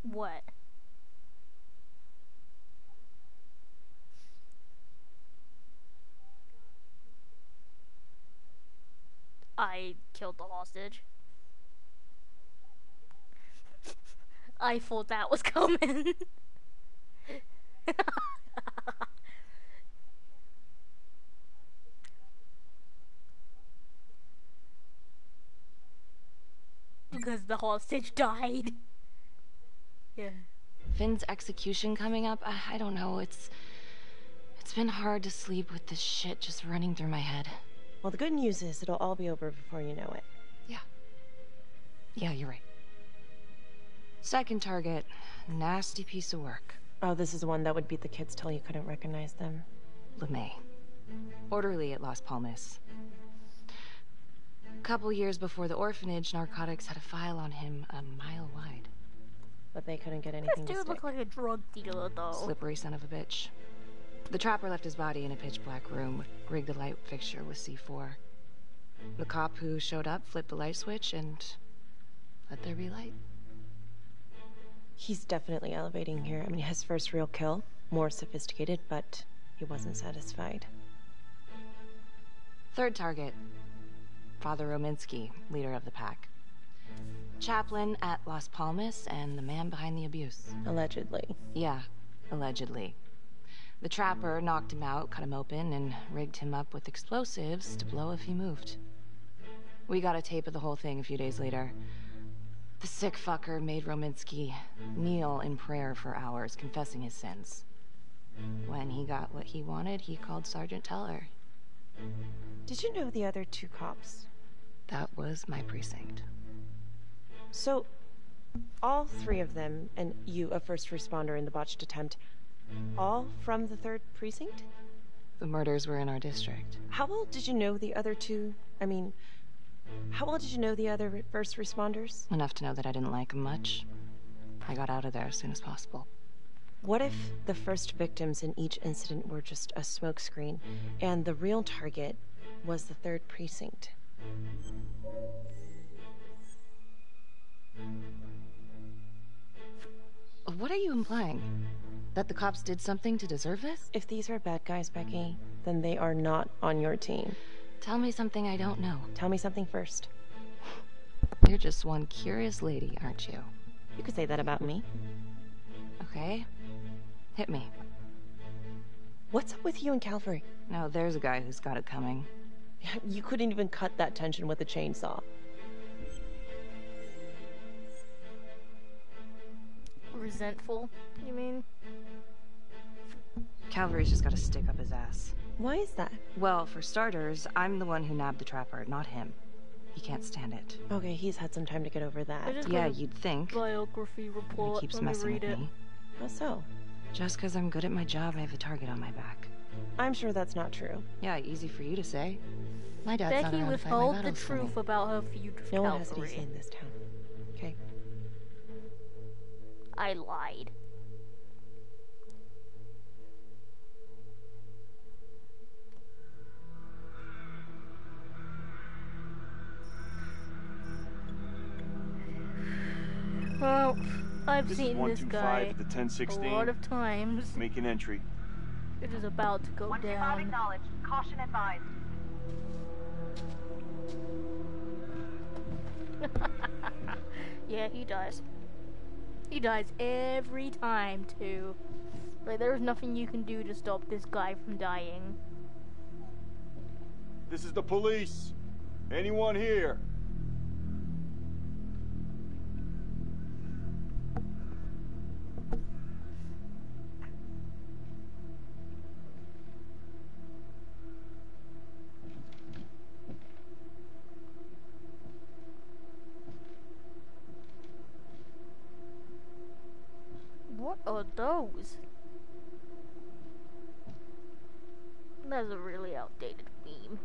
Speaker 1: What? I killed the hostage. I thought that was coming. Because the hostage died. Yeah.
Speaker 15: Finn's execution coming up, I don't know, it's been hard to sleep with this shit just running through my head.
Speaker 7: Well, the good news is it'll all be over before you know it.
Speaker 15: Yeah, you're right. Second target, nasty piece of work.
Speaker 7: Oh, this is the one that would beat the kids till you couldn't recognize them.
Speaker 15: LeMay. Orderly at Las Palmas. A couple years before the orphanage, narcotics had a file on him a mile wide.
Speaker 7: But they couldn't get anything to
Speaker 1: This dude
Speaker 7: stick.
Speaker 1: looked like a drug dealer, though.
Speaker 15: Slippery son of a bitch. The trapper left his body in a pitch black room, rigged the light fixture with C4. The cop who showed up flipped the light switch and let there be light.
Speaker 7: He's definitely elevating here. I mean, his first real kill, more sophisticated, but he wasn't satisfied.
Speaker 15: Third target, Father Rominsky, leader of the pack. Chaplain at Las Palmas and the man behind the abuse.
Speaker 7: Allegedly.
Speaker 15: Yeah, allegedly. The trapper knocked him out, cut him open, and rigged him up with explosives to blow if he moved. We got a tape of the whole thing a few days later. The sick fucker made Rominsky kneel in prayer for hours, confessing his sins. When he got what he wanted, he called Sergeant Teller.
Speaker 7: Did you know the other 2 cops?
Speaker 15: That was my precinct.
Speaker 7: So, all 3 of them, and you, a first responder in the botched attempt, all from the 3rd precinct?
Speaker 15: The murders were in our district.
Speaker 7: How well did you know the other 2? I mean, How well did you know the other first responders?
Speaker 15: Enough to know that I didn't like him much. I got out of there as soon as possible.
Speaker 7: What if the first victims in each incident were just a smokescreen, and the real target was the 3rd precinct?
Speaker 15: What are you implying? That the cops did something to deserve this?
Speaker 7: If these are bad guys, Becky, then they are not on your team.
Speaker 15: Tell me something I don't know.
Speaker 7: Tell me something first.
Speaker 15: You're just one curious lady, aren't you?
Speaker 7: You could say that about me.
Speaker 15: Okay. Hit me.
Speaker 7: What's up with you and Calvary?
Speaker 15: No, there's a guy who's got it coming.
Speaker 7: You couldn't even cut that tension with a chainsaw.
Speaker 1: Resentful, you mean?
Speaker 15: Calvary's just gotta stick up his ass.
Speaker 7: Why is that?
Speaker 15: Well, for starters, I'm the one who nabbed the trapper, not him. He can't stand it.
Speaker 7: Okay, he's had some time to get over that.
Speaker 15: Yeah, you'd think.
Speaker 1: Biography report.
Speaker 15: He keeps
Speaker 1: Let me
Speaker 15: messing
Speaker 1: read
Speaker 15: with
Speaker 1: it.
Speaker 15: me.
Speaker 7: How so?
Speaker 15: Just because I'm good at my job, I have a target on my back.
Speaker 7: I'm sure that's not true.
Speaker 15: Yeah, easy for you to say. My dad's not
Speaker 1: Becky
Speaker 15: around to fight my
Speaker 1: withheld the
Speaker 15: battles for me.
Speaker 1: truth about her feud with
Speaker 7: No one has
Speaker 1: Calvary.
Speaker 7: to say in this town. Okay.
Speaker 1: I lied. Well, I've
Speaker 10: This
Speaker 1: seen
Speaker 10: is
Speaker 1: this guy
Speaker 10: 125 at the
Speaker 1: a
Speaker 10: 1016.
Speaker 1: lot of times.
Speaker 10: Make an entry.
Speaker 1: It is about to go
Speaker 3: 125
Speaker 1: down.
Speaker 3: acknowledged. Caution advised.
Speaker 1: Yeah, he dies. He dies every time, too. Like, there's nothing you can do to stop this guy from dying.
Speaker 10: This is the police. Anyone here?
Speaker 1: What are those? That's a really outdated meme.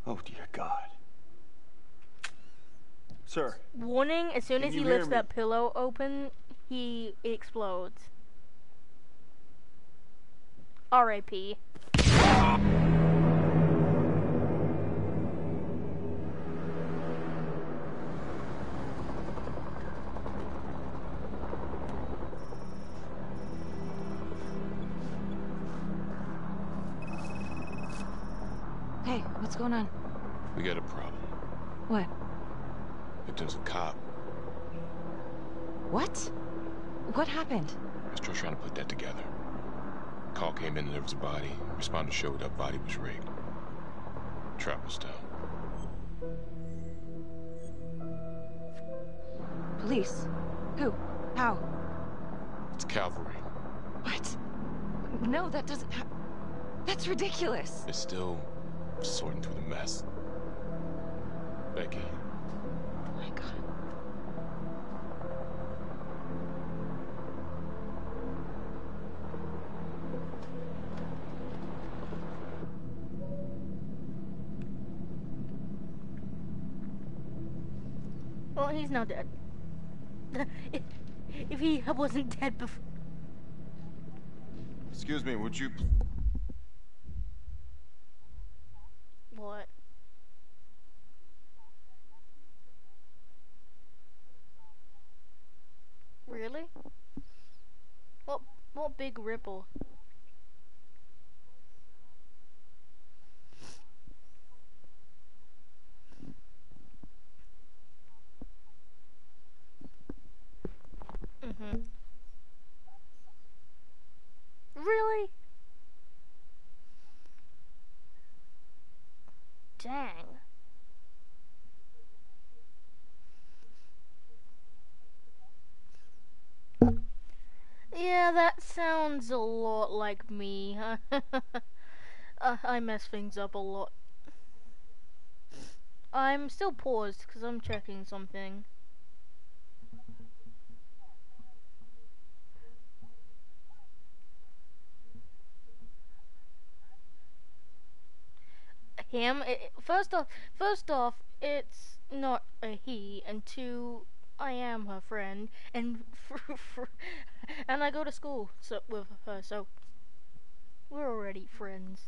Speaker 10: Oh, dear God. Sir.
Speaker 1: Warning, as soon
Speaker 10: Can
Speaker 1: as he
Speaker 10: you hear
Speaker 1: lifts
Speaker 10: me?
Speaker 1: that pillow open, he explodes. R.I.P.
Speaker 15: Hey, what's going on?
Speaker 17: We got a problem.
Speaker 15: What?
Speaker 17: Victim's a cop.
Speaker 15: What? What happened?
Speaker 17: We're still trying to put that together. Call came in and there was a body. Responder showed up, body was rigged. Trap was down.
Speaker 15: Police? Who? How?
Speaker 17: It's cavalry.
Speaker 15: What? No, that doesn't that's ridiculous.
Speaker 17: It's still sorting through the mess. Becky.
Speaker 15: Oh my God.
Speaker 1: Well, he's not dead. If he wasn't dead before.
Speaker 4: Excuse me, would you...
Speaker 1: What? Really? What big ripple? Mm-hmm. Really? Dang. Yeah, that sounds a lot like me. I mess things up a lot. I'm still paused because I'm checking something. him. First off, it's not a he, and two, I am her friend, and and I go to school with her, so we're already friends.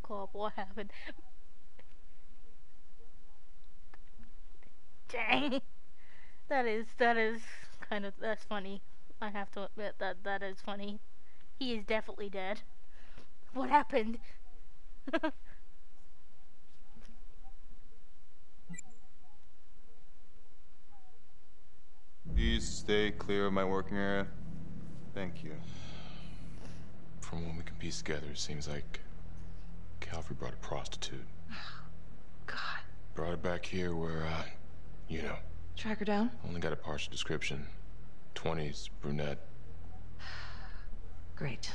Speaker 1: Cop, what happened? Dang, that is kind of, that's funny. I have to admit that is funny. He is definitely dead. What happened?
Speaker 4: Please stay clear of my working area. Thank you.
Speaker 17: From what we can piece together, it seems like Calvary brought a prostitute.
Speaker 15: God.
Speaker 17: Brought her back here where, you know.
Speaker 15: Track her down?
Speaker 17: Only got a partial description. 20s, brunette.
Speaker 15: Great.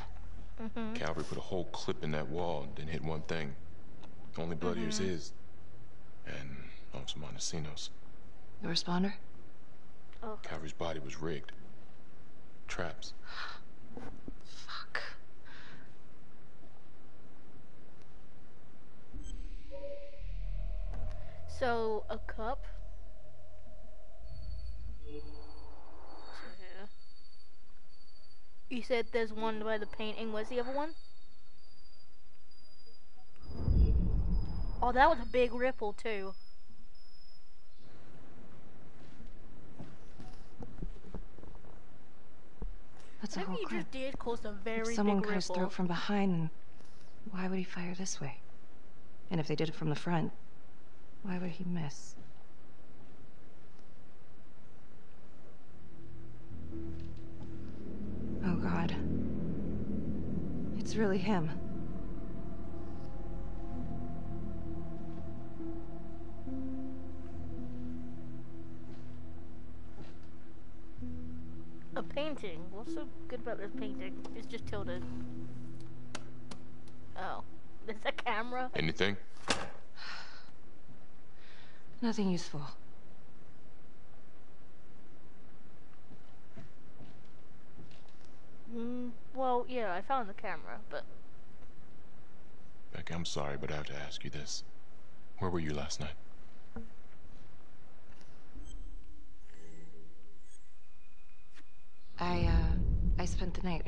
Speaker 17: Calvary put a whole clip in that wall and didn't hit one thing. Only blood here's his. And Officer Montesinos.
Speaker 15: The responder?
Speaker 1: Oh.
Speaker 17: Calvary's body was rigged. Traps.
Speaker 15: Fuck.
Speaker 1: So, a cup? You said there's one by the painting. Where's the other one? Oh, that was a big ripple, too.
Speaker 15: That's a whole
Speaker 1: Whatever you just did caused a very
Speaker 15: if someone
Speaker 1: big
Speaker 15: cut his
Speaker 1: ripple.
Speaker 15: throat from behind, then why would he fire this way? And if they did it from the front, why would he miss? Oh God. It's really him.
Speaker 1: A painting. What's so good about this painting? It's just tilted. Oh. There's a camera?
Speaker 17: Anything?
Speaker 15: Nothing useful.
Speaker 1: Well, yeah, I found the camera, but...
Speaker 17: Beck, I'm sorry, but I have to ask you this. Where were you last night?
Speaker 15: I spent the night,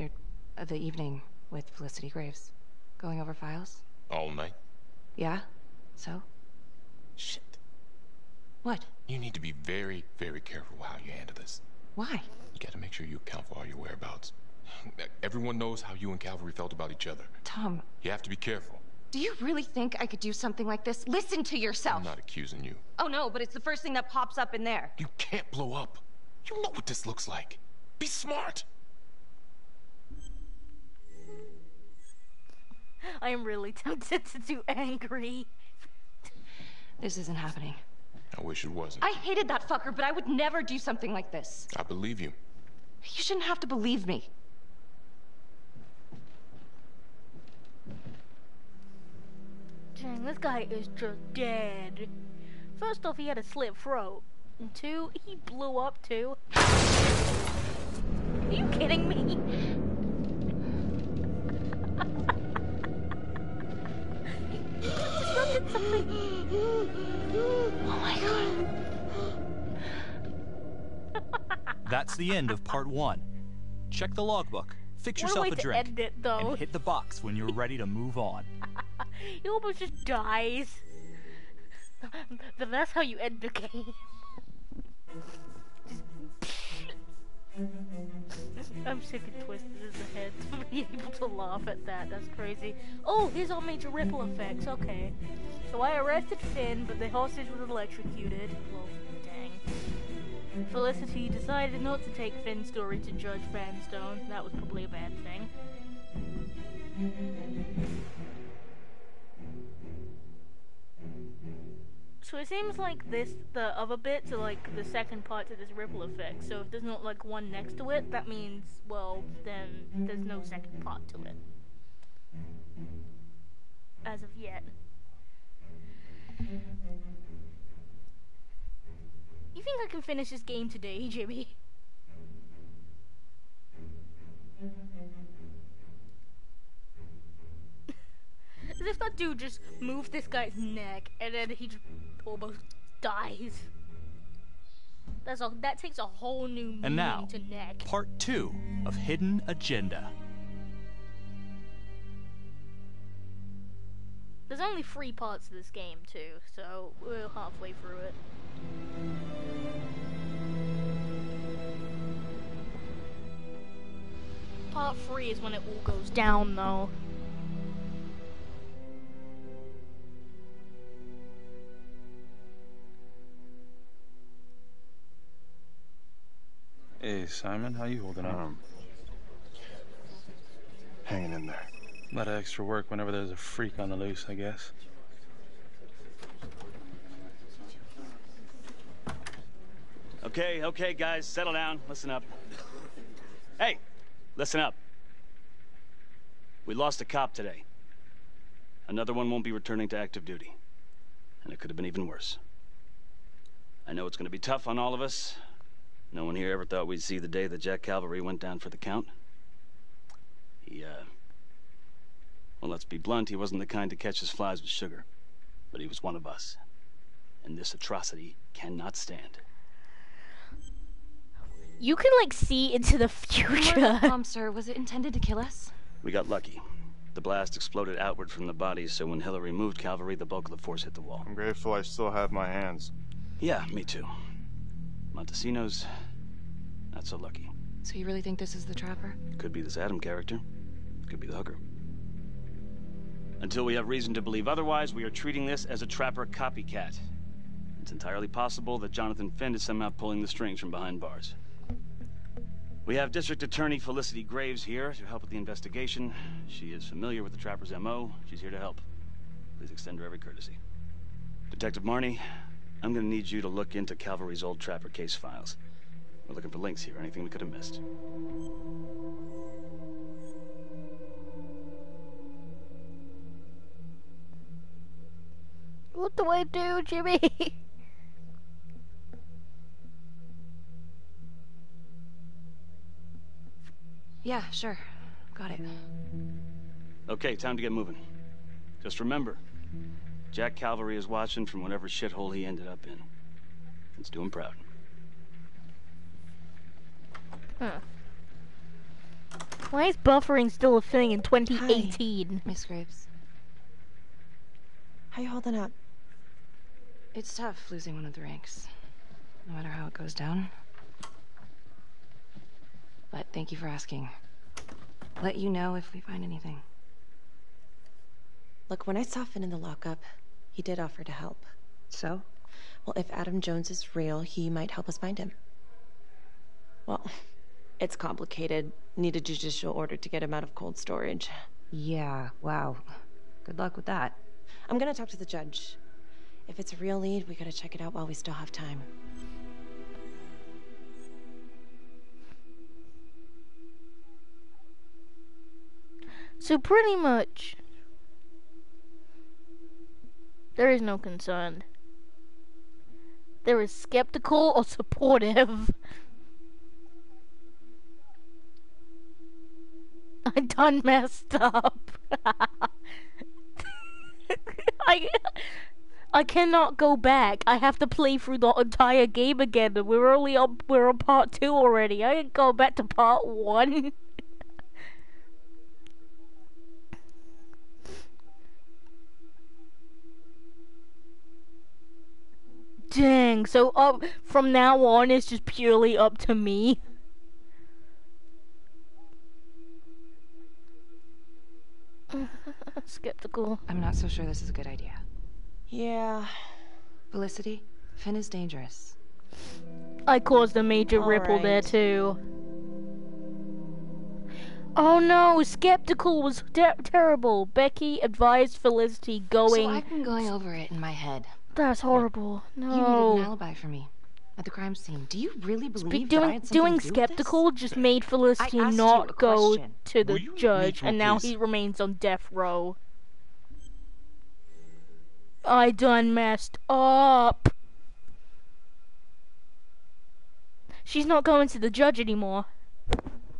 Speaker 15: or the evening, with Felicity Graves. Going over files.
Speaker 17: All night?
Speaker 15: Yeah? So?
Speaker 17: Shit.
Speaker 15: What?
Speaker 17: You need to be very, very careful how you handle this.
Speaker 15: Why?
Speaker 17: You gotta make sure you account for all your whereabouts. Everyone knows how you and Calvary felt about each other.
Speaker 15: Tom.
Speaker 17: You have to be careful.
Speaker 15: Do you really think I could do something like this? Listen to yourself.
Speaker 17: I'm not accusing you.
Speaker 15: Oh no, but it's the first thing that pops up in there.
Speaker 17: You can't blow up. You know what this looks like. Be smart.
Speaker 1: I am really tempted to do angry.
Speaker 15: This isn't happening.
Speaker 17: I wish it wasn't.
Speaker 15: I hated that fucker, but I would never do something like this.
Speaker 17: I believe you.
Speaker 15: You shouldn't have to believe me.
Speaker 1: Dang, this guy is just dead. First off, he had a slit throat. And two, he blew up too. Are you kidding me?
Speaker 15: Oh my God.
Speaker 2: That's the end of part 1. Check the logbook, fix yourself a drink,
Speaker 1: end it, though.
Speaker 2: and hit the box when you're ready to move on.
Speaker 1: He almost just dies. That's how you end the game. I'm sick and twisted in the head to be able to laugh at that. That's crazy. Oh, here's all major ripple effects. Okay. So I arrested Finn, but the hostage was electrocuted. Well, dang. Felicity decided not to take Finn's story to Judge Vanstone. That was probably a bad thing. So it seems like the other bits are like the second part to this ripple effect. So if there's not like one next to it, that means, well, then there's no second part to it. As of yet. You think I can finish this game today, Jimmy? This if that dude just moved this guy's neck and then he just almost dies? That takes a whole new meaning
Speaker 2: And now,
Speaker 1: to neck.
Speaker 2: part 2 of Hidden Agenda.
Speaker 1: There's only 3 parts to this game too, so we're halfway through it. Part 3 is when it all goes down though.
Speaker 18: Hey, Simon, how you holding up?
Speaker 8: Hanging in there.
Speaker 18: A lot of extra work whenever there's a freak on the loose, I guess.
Speaker 19: Okay, guys, settle down. Listen up. Hey, listen up. We lost a cop today. Another one won't be returning to active duty. And it could have been even worse. I know it's going to be tough on all of us. No one here ever thought we'd see the day that Jack Calvary went down for the count. Well, let's be blunt, he wasn't the kind to catch his flies with sugar. But he was one of us. And this atrocity cannot stand.
Speaker 1: You can, like, see into the future.
Speaker 15: Sir, was it intended to kill us?
Speaker 19: We got lucky. The blast exploded outward from the bodies, so when Hillary moved Calvary, the bulk of the force hit the wall.
Speaker 4: I'm grateful I still have my hands.
Speaker 19: Yeah, me too. Montesino's not so lucky.
Speaker 15: So you really think this is the Trapper?
Speaker 19: Could be this Adam character. Could be the hooker. Until we have reason to believe otherwise, we are treating this as a Trapper copycat. It's entirely possible that Jonathan Finn is somehow pulling the strings from behind bars. We have District Attorney Felicity Graves here to help with the investigation. She is familiar with the Trapper's MO. She's here to help. Please extend her every courtesy. Detective Marnie, I'm gonna need you to look into Calvary's old Trapper case files. We're looking for links here, anything we could have missed.
Speaker 1: What do I do, Jimmy?
Speaker 15: Yeah, sure. Got it.
Speaker 19: Okay, time to get moving. Just remember, Jack Calvary is watching from whatever shithole he ended up in. Let's do him proud.
Speaker 1: Huh. Why is buffering still a thing in 2018?
Speaker 15: Hi, Miss Graves.
Speaker 7: How you holding up?
Speaker 15: It's tough losing one of the ranks, no matter how it goes down. But thank you for asking. Let you know if we find anything.
Speaker 7: Look, when I saw Finn in the lockup, he did offer to help.
Speaker 15: So?
Speaker 7: Well, if Adam Jones is real, he might help us find him. Well, it's complicated. Need a judicial order to get him out of cold storage.
Speaker 15: Yeah, wow. Good luck with that.
Speaker 7: I'm gonna talk to the judge. If it's a real lead, we gotta check it out while we still have time.
Speaker 1: So pretty much, there is no concern. There is skeptical or supportive. I done messed up. I cannot go back. I have to play through the entire game again. We're on part 2 already. I can go back to part 1. Dang, so from now on it's just purely up to me. Skeptical.
Speaker 15: I'm not so sure this is a good idea.
Speaker 7: Yeah.
Speaker 15: Felicity, Finn is dangerous.
Speaker 1: I caused a major ripple there too. Oh no, skeptical was terrible. Becky advised Felicity going.
Speaker 15: So I've been going over it in my head.
Speaker 1: That's horrible. No.
Speaker 15: You needed an alibi for me at the crime scene. Do you really believe that I had something
Speaker 1: doing
Speaker 15: to do
Speaker 1: skeptical
Speaker 15: with this?
Speaker 1: just made Felicity not go to the judge, and now he remains on death row. I done messed up. She's not going to the judge anymore.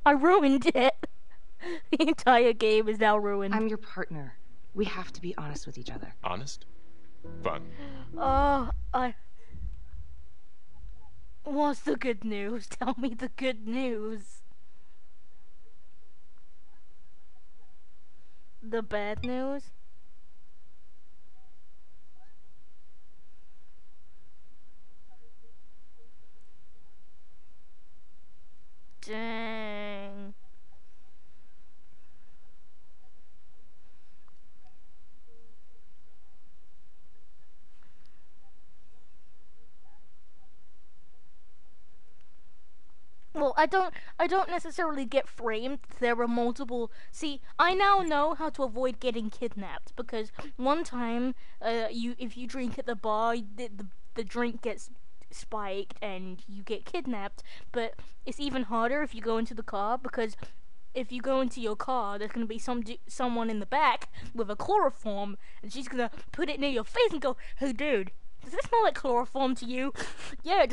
Speaker 1: I ruined it. The entire game is now ruined.
Speaker 15: I'm your partner. We have to be honest with each other.
Speaker 17: Honest? Fine.
Speaker 1: What's the good news? Tell me the good news. The bad news? Dang. Well, I don't necessarily get framed. There are multiple. See, I now know how to avoid getting kidnapped because one time, if you drink at the bar, the drink gets spiked and you get kidnapped. But it's even harder if you go into the car because if you go into your car, there's gonna be someone in the back with a chloroform, and she's gonna put it near your face and go, "Hey, dude, does this smell like chloroform to you?" Yeah.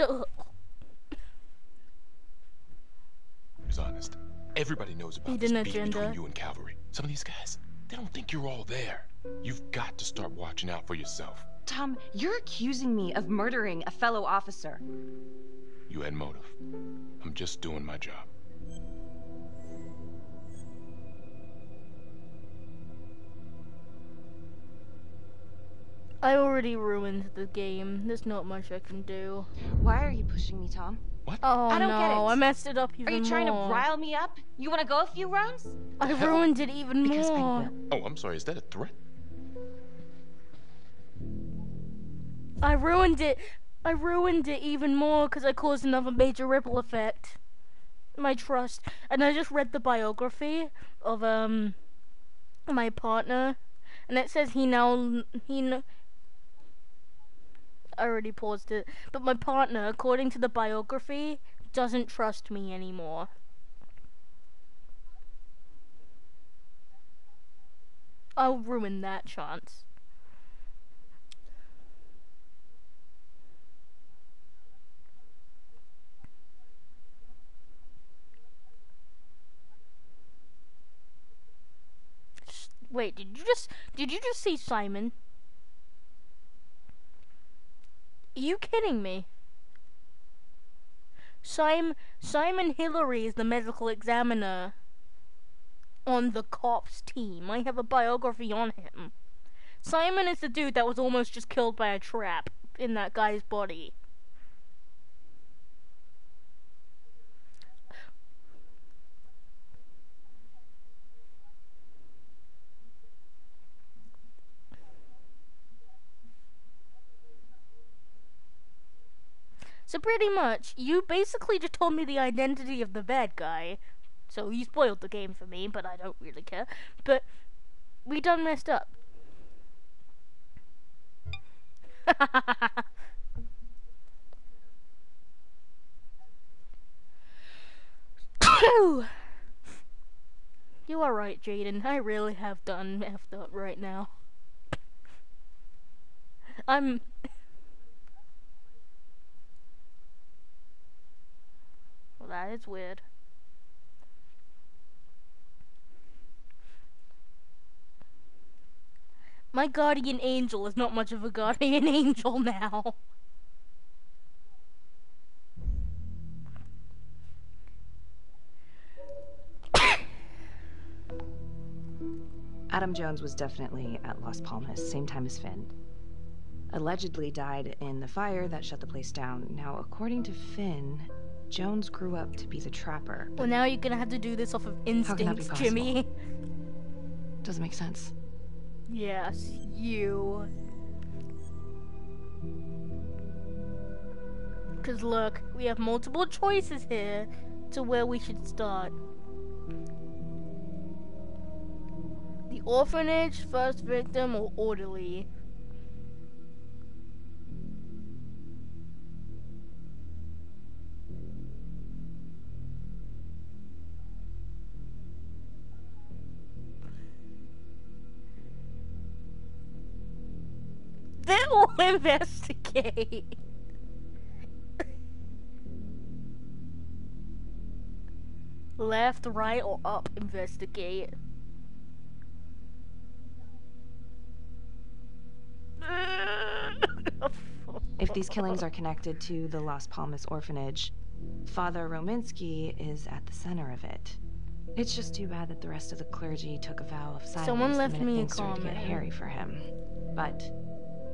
Speaker 17: It's honest. Everybody knows about this beef between you and Cavalry. Some of these guys, they don't think you're all there. You've got to start watching out for yourself.
Speaker 15: Tom, you're accusing me of murdering a fellow officer.
Speaker 17: You had motive. I'm just doing my job.
Speaker 1: I already ruined the game. There's not much I can do.
Speaker 15: Why are you pushing me, Tom?
Speaker 17: What?
Speaker 1: Oh,
Speaker 15: I don't
Speaker 1: no,
Speaker 15: get it.
Speaker 1: I messed it up even more.
Speaker 15: Are you trying to rile me up? You want to go a few rounds?
Speaker 1: I ruined it even
Speaker 15: Because I
Speaker 1: more.
Speaker 17: Oh, I'm sorry. Is that a threat?
Speaker 1: I ruined it even more because I caused another major ripple effect. My trust. And I just read the biography of my partner, and it says I already paused it. But my partner, according to the biography, doesn't trust me anymore. I'll ruin that chance. Wait, did you just see Simon? Are you kidding me? Simon Hillary is the medical examiner on the cops team. I have a biography on him. Simon is the dude that was almost just killed by a trap in that guy's body. So pretty much, you basically just told me the identity of the bad guy. So you spoiled the game for me, but I don't really care. But we done messed up. You are right, Jaden. I really have done effed up right now. Well, that is weird. My guardian angel is not much of a guardian angel now.
Speaker 15: Adam Jones was definitely at Las Palmas, same time as Finn. Allegedly died in the fire that shut the place down. Now, according to Finn, Jones grew up to be the trapper.
Speaker 1: Well, now you're gonna have to do this off of instincts, Jimmy.
Speaker 15: Doesn't make sense.
Speaker 1: Yes, you. Because look, we have multiple choices here to where we should start. The orphanage, first victim, or orderly. Then we'll investigate. Left, right, or up, investigate.
Speaker 15: If these killings are connected to the Las Palmas orphanage, Father Rominsky is at the center of it. It's just too bad that the rest of the clergy took a vow of silence.
Speaker 1: Someone left
Speaker 15: the minute
Speaker 1: me a
Speaker 15: things started to get
Speaker 1: comment.
Speaker 15: hairy for him. But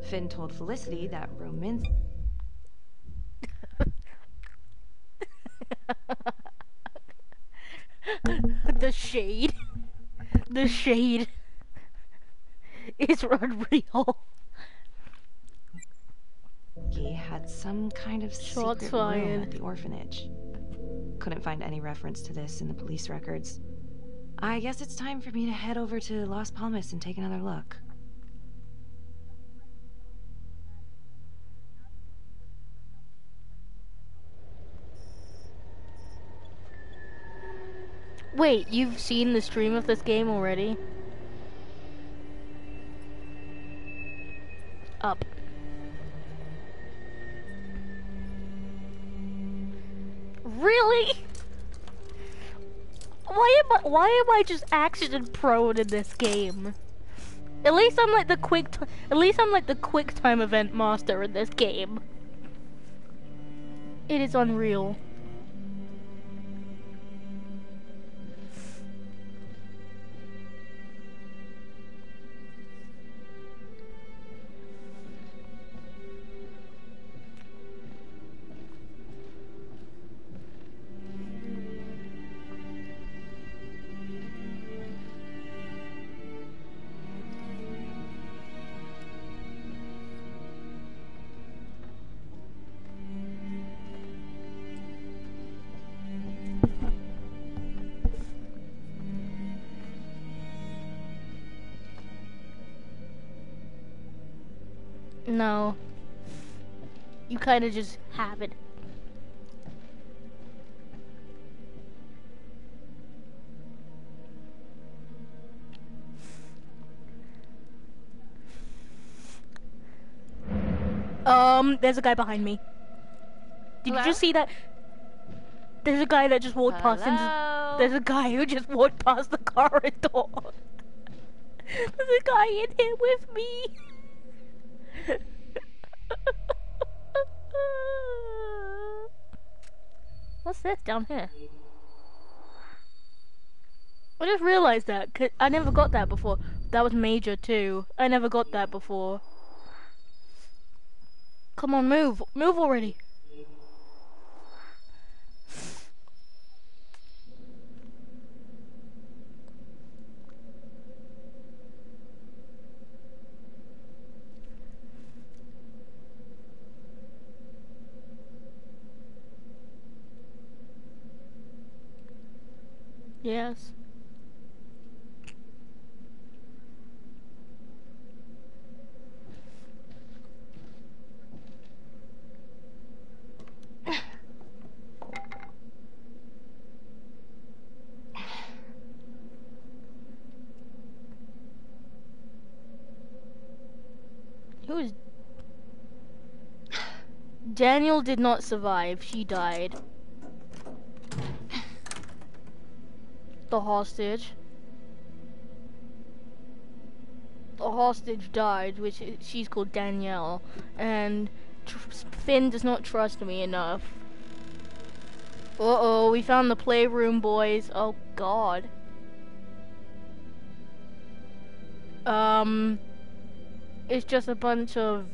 Speaker 15: Finn told Felicity that Rominsky...
Speaker 1: The shade. The shade is unreal.
Speaker 15: He had some kind of
Speaker 1: Shots
Speaker 15: secret room
Speaker 1: fired.
Speaker 15: at the orphanage. Couldn't find any reference to this in the police records. I guess it's time for me to head over to Las Palmas and take another look.
Speaker 1: Wait, you've seen the stream of this game already? Up. Really? Why am I just accident prone in this game? At least I'm like the quick time event master in this game. It is unreal. No. You kind of just have it. There's a guy behind me. Did you just see that? There's a guy that just walked past. There's a guy who just walked past the corridor. There's a guy in here with me. What's this down here? I just realized that, 'cause I never got that before. That was major too. I never got that before. Come on, move. Move already. Yes. Who is... Daniel did not survive. She died. The hostage. The hostage died, which she's called Danielle, and Finn does not trust me enough. Uh-oh, we found the playroom, boys. Oh, God. It's just a bunch of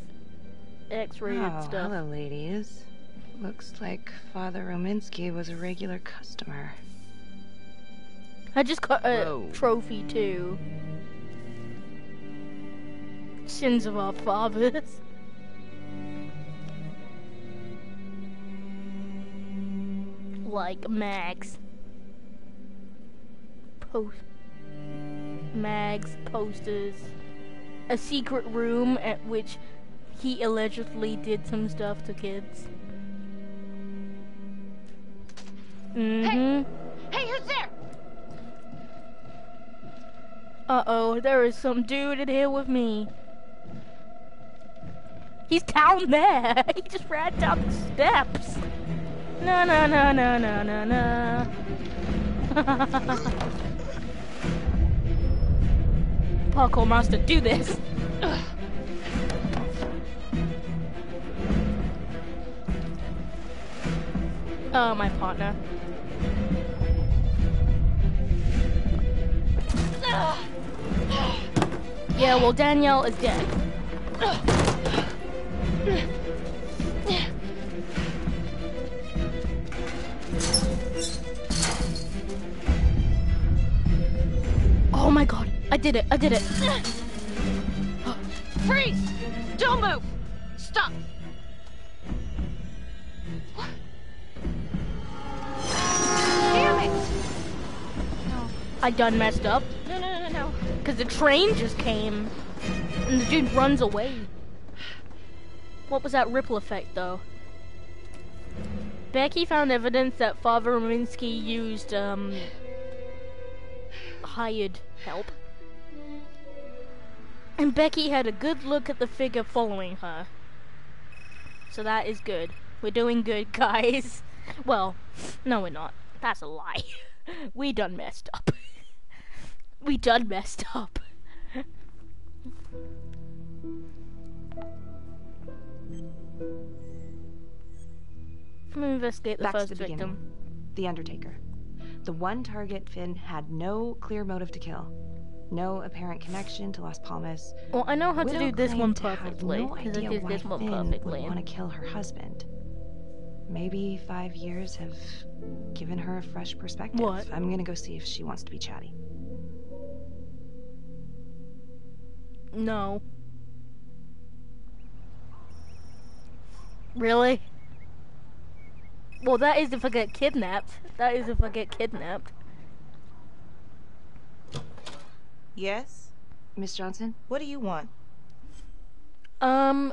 Speaker 1: X-rated stuff.
Speaker 15: Hello, ladies. Looks like Father Rominsky was a regular customer.
Speaker 1: I just got a trophy too. Sins of our fathers. Like Mags. Mags, posters. A secret room at which he allegedly did some stuff to kids.
Speaker 5: Hey, who's there?
Speaker 1: Uh-oh, there is some dude in here with me. He's down there. He just ran down the steps. No, no, no, no, no, no, no. Parkour master, do this. My partner. Yeah, well, Danielle is dead. Oh my god, I did it, I did it.
Speaker 15: Freeze! Don't move! Stop! Damn it! No.
Speaker 1: I done messed up.
Speaker 15: No.
Speaker 1: Because the train just came. And the dude runs away. What was that ripple effect, though? Becky found evidence that Father Rominsky used, hired help. And Becky had a good look at the figure following her. So that is good. We're doing good, guys. Well, no we're not. That's a lie. We done messed up. We done messed up. Let me investigate the
Speaker 15: Back
Speaker 1: first
Speaker 15: to the
Speaker 1: victim.
Speaker 15: beginning. The Undertaker. The one target Finn had no clear motive to kill. No apparent connection to Las Palmas.
Speaker 1: Well, I know how to
Speaker 15: Widow
Speaker 1: do this one
Speaker 15: claimed to have
Speaker 1: perfectly.
Speaker 15: no
Speaker 1: Because I
Speaker 15: idea
Speaker 1: did
Speaker 15: why
Speaker 1: this one
Speaker 15: Finn
Speaker 1: perfectly.
Speaker 15: would want to kill her husband. Maybe 5 years have given her a fresh perspective.
Speaker 1: What?
Speaker 15: I'm gonna go see if she wants to be chatty.
Speaker 1: No. Really? Well, that is if I get kidnapped. That is if I get kidnapped.
Speaker 16: Yes?
Speaker 15: Miss Johnson?
Speaker 16: What do you want?
Speaker 1: I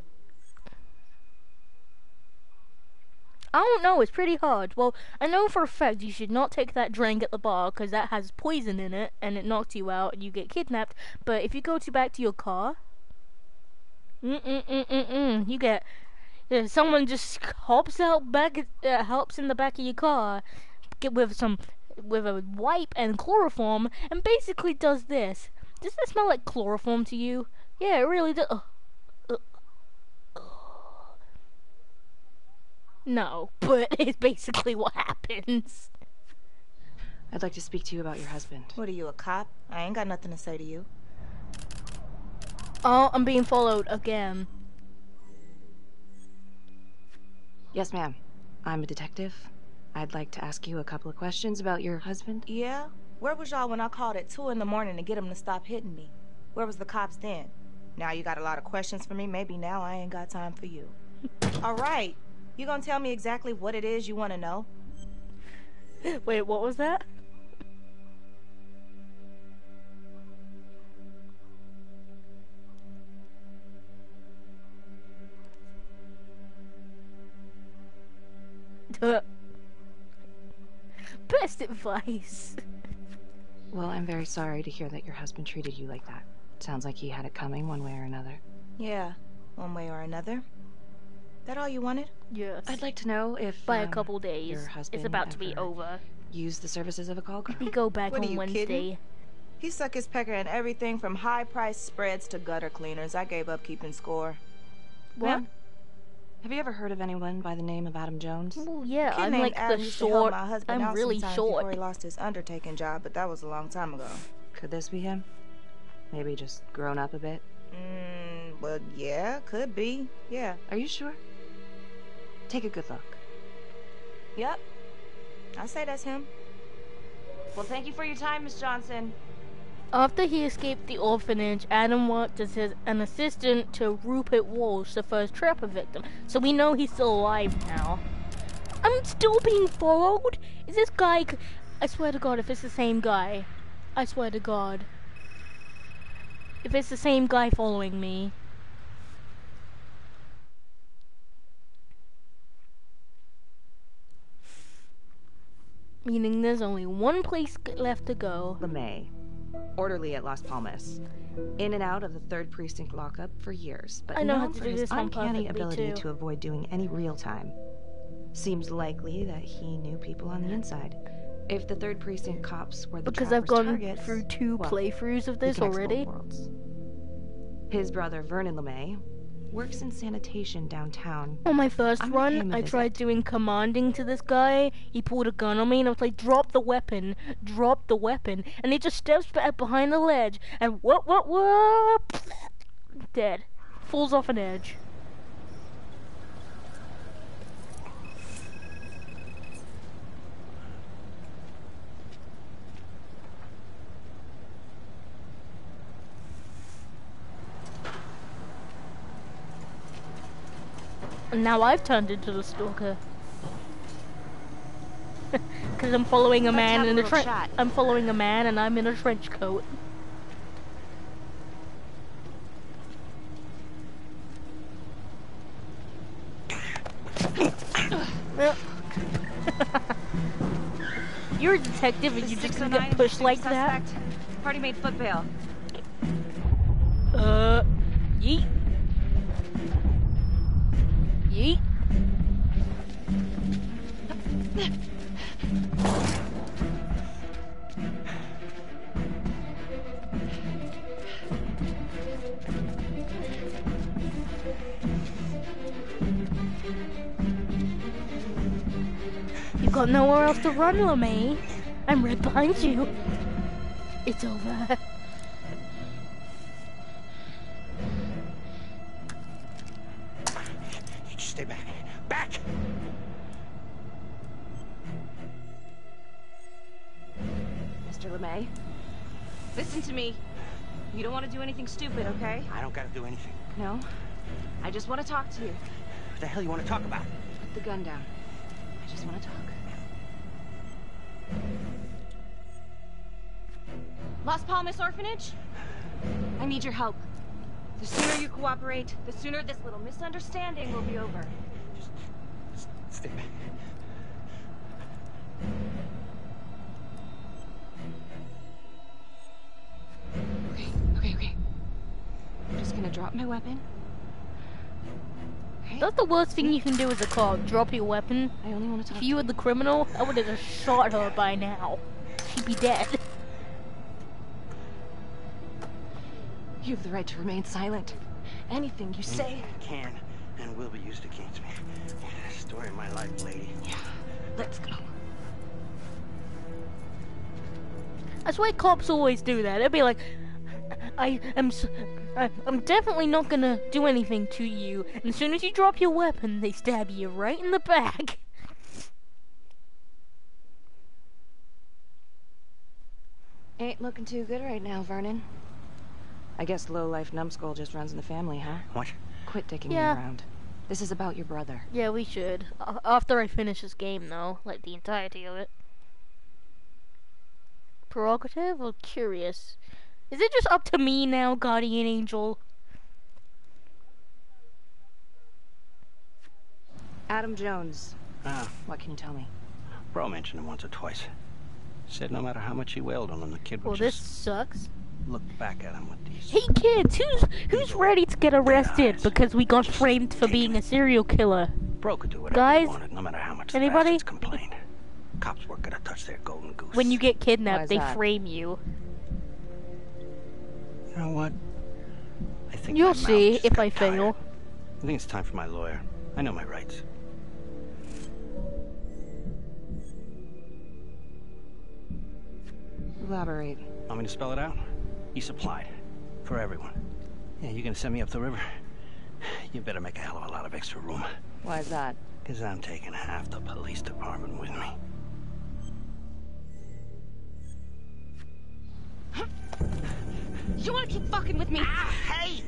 Speaker 1: don't know, it's pretty hard. Well, I know for a fact you should not take that drink at the bar because that has poison in it and it knocks you out and you get kidnapped. But if you go back to your car, you get someone just hops out back, helps in the back of your car, with a wipe and chloroform, and basically does this. Does that smell like chloroform to you? Yeah, it really does. No, but it's basically what happens.
Speaker 15: I'd like to speak to you about your husband.
Speaker 16: What are you, a cop? I ain't got nothing to say to you.
Speaker 1: Oh, I'm being followed again.
Speaker 15: Yes, ma'am. I'm a detective. I'd like to ask you a couple of questions about your husband.
Speaker 16: Yeah? Where was y'all when I called at 2 in the morning to get him to stop hitting me? Where was the cops then? Now you got a lot of questions for me. Maybe now I ain't got time for you. All right. You gonna tell me exactly what it is you want to know?
Speaker 1: Wait, what was that? Best advice.
Speaker 15: Well, I'm very sorry to hear that your husband treated you like that. Sounds like he had it coming one way or another.
Speaker 16: Yeah, one way or another. That all you wanted?
Speaker 1: Yes.
Speaker 15: I'd like to know if
Speaker 1: by a couple days,
Speaker 15: your husband
Speaker 1: it's about to be over.
Speaker 15: Use the services of a call girl.
Speaker 1: We go back
Speaker 16: What, are
Speaker 1: on
Speaker 16: you
Speaker 1: Wednesday.
Speaker 16: kidding? He suck his pecker in everything from high-priced spreads to gutter cleaners. I gave up keeping score.
Speaker 1: What?
Speaker 15: Ma'am? Have you ever heard of anyone by the name of Adam Jones?
Speaker 1: Well, yeah,
Speaker 16: Kid
Speaker 1: I'm
Speaker 16: named
Speaker 1: like
Speaker 16: Adam
Speaker 1: the
Speaker 16: used to help
Speaker 1: short.
Speaker 16: my husband
Speaker 1: I'm
Speaker 16: out
Speaker 1: really
Speaker 16: sometimes
Speaker 1: short.
Speaker 16: before he lost his undertaking job, but that was a long time ago.
Speaker 15: Could this be him? Maybe just grown up a bit?
Speaker 16: Well, yeah, could be. Yeah.
Speaker 15: Are you sure? Take a good look.
Speaker 16: Yep. I say that's him.
Speaker 15: Well, thank you for your time, Miss Johnson.
Speaker 1: After he escaped the orphanage, Adam worked as an assistant to Rupert Walsh, the first Trapper victim. So we know he's still alive now. I'm still being followed? Is this guy... I swear to God, if it's the same guy. I swear to God. If it's the same guy following me. Meaning there's only one place left to go.
Speaker 15: LeMay, orderly at Las Palmas. In and out of the 3rd Precinct lockup for years, but
Speaker 1: I know how
Speaker 15: known
Speaker 1: to
Speaker 15: for
Speaker 1: do
Speaker 15: his
Speaker 1: this one
Speaker 15: uncanny
Speaker 1: perfectly,
Speaker 15: ability
Speaker 1: too.
Speaker 15: to avoid doing any real time. Seems likely that he knew people on the inside. If the 3rd Precinct cops were the
Speaker 1: Because I've
Speaker 15: Trapper's
Speaker 1: gone
Speaker 15: targets,
Speaker 1: through 2
Speaker 15: well,
Speaker 1: playthroughs of this
Speaker 15: he can explore
Speaker 1: already.
Speaker 15: worlds. His brother Vernon LeMay, Works in sanitation downtown.
Speaker 1: On my first
Speaker 15: I'm
Speaker 1: run,
Speaker 15: okay with
Speaker 1: I
Speaker 15: it.
Speaker 1: tried doing commanding to this guy. He pulled a gun on me, and I was like, drop the weapon, and he just steps back behind the ledge, and what, dead. Falls off an edge. And now I've turned into the stalker. Because I'm following a man in a trench. I'm following a man, and I'm in a trench coat. You're a detective, and you just gonna get pushed like that.
Speaker 15: Party made foot bail.
Speaker 1: Yeet. Yeet. You've got nowhere else to run, LeMay. I'm right behind you. It's over.
Speaker 14: Stay back. Back!
Speaker 15: Mr. LeMay, listen to me. You don't want to do anything stupid, okay?
Speaker 14: I don't gotta do anything.
Speaker 15: No? I just want to talk to you.
Speaker 14: What the hell you want to talk about?
Speaker 15: Put the gun down. I just want to talk. Las Palmas Orphanage? I need your help. The sooner you cooperate, the sooner this little misunderstanding will be over.
Speaker 14: Just stay back.
Speaker 15: Okay. I'm just gonna drop my weapon. Okay.
Speaker 1: That's the worst thing you can do as a cop. Drop your weapon.
Speaker 15: I only want to talk.
Speaker 1: If you were the criminal, I would have just shot her by now. She'd be dead.
Speaker 15: You have the right to remain silent. Anything you say
Speaker 14: Can and will be used against me. Story of my life, lady.
Speaker 15: Yeah. Let's go.
Speaker 1: That's why cops always do that. They'll be like, I'm definitely not gonna do anything to you. And as soon as you drop your weapon, they stab you right in the back.
Speaker 15: Ain't looking too good right now, Vernon. I guess low-life numbskull just runs in the family, huh?
Speaker 14: What?
Speaker 15: Quit dicking me around. This is about your brother.
Speaker 1: Yeah, we should. After I finish this game, though. Like, the entirety of it. Prerogative or curious? Is it just up to me now, Guardian Angel?
Speaker 15: Adam Jones.
Speaker 14: Ah.
Speaker 15: What can you tell me?
Speaker 14: Bro mentioned him once or twice. Said no matter how much he wailed on him, the kid would
Speaker 1: Well, this sucks.
Speaker 14: look back at him with these...
Speaker 1: Hey kids, who's ready to get arrested because we got framed for being a serial killer?
Speaker 14: Bro could do whatever
Speaker 1: Guys,
Speaker 14: he wanted, no matter how much
Speaker 1: anybody?
Speaker 14: the bastards complained. Cops weren't gonna touch their golden goose.
Speaker 1: When you get
Speaker 15: Why
Speaker 1: kidnapped,
Speaker 15: is
Speaker 1: they
Speaker 15: that?
Speaker 1: frame you.
Speaker 14: You know what? I think
Speaker 1: You'll
Speaker 14: my mouth
Speaker 1: see
Speaker 14: just
Speaker 1: if
Speaker 14: got
Speaker 1: I
Speaker 14: tired.
Speaker 1: fail.
Speaker 14: I think it's time for my lawyer. I know my rights.
Speaker 15: Elaborate.
Speaker 14: Want me to spell it out? He supplied. For everyone. Yeah, you gonna send me up the river? You better make a hell of a lot of extra room.
Speaker 15: Why is that?
Speaker 14: Because I'm taking half the police department with me.
Speaker 15: You wanna keep fucking with me?
Speaker 14: Hey!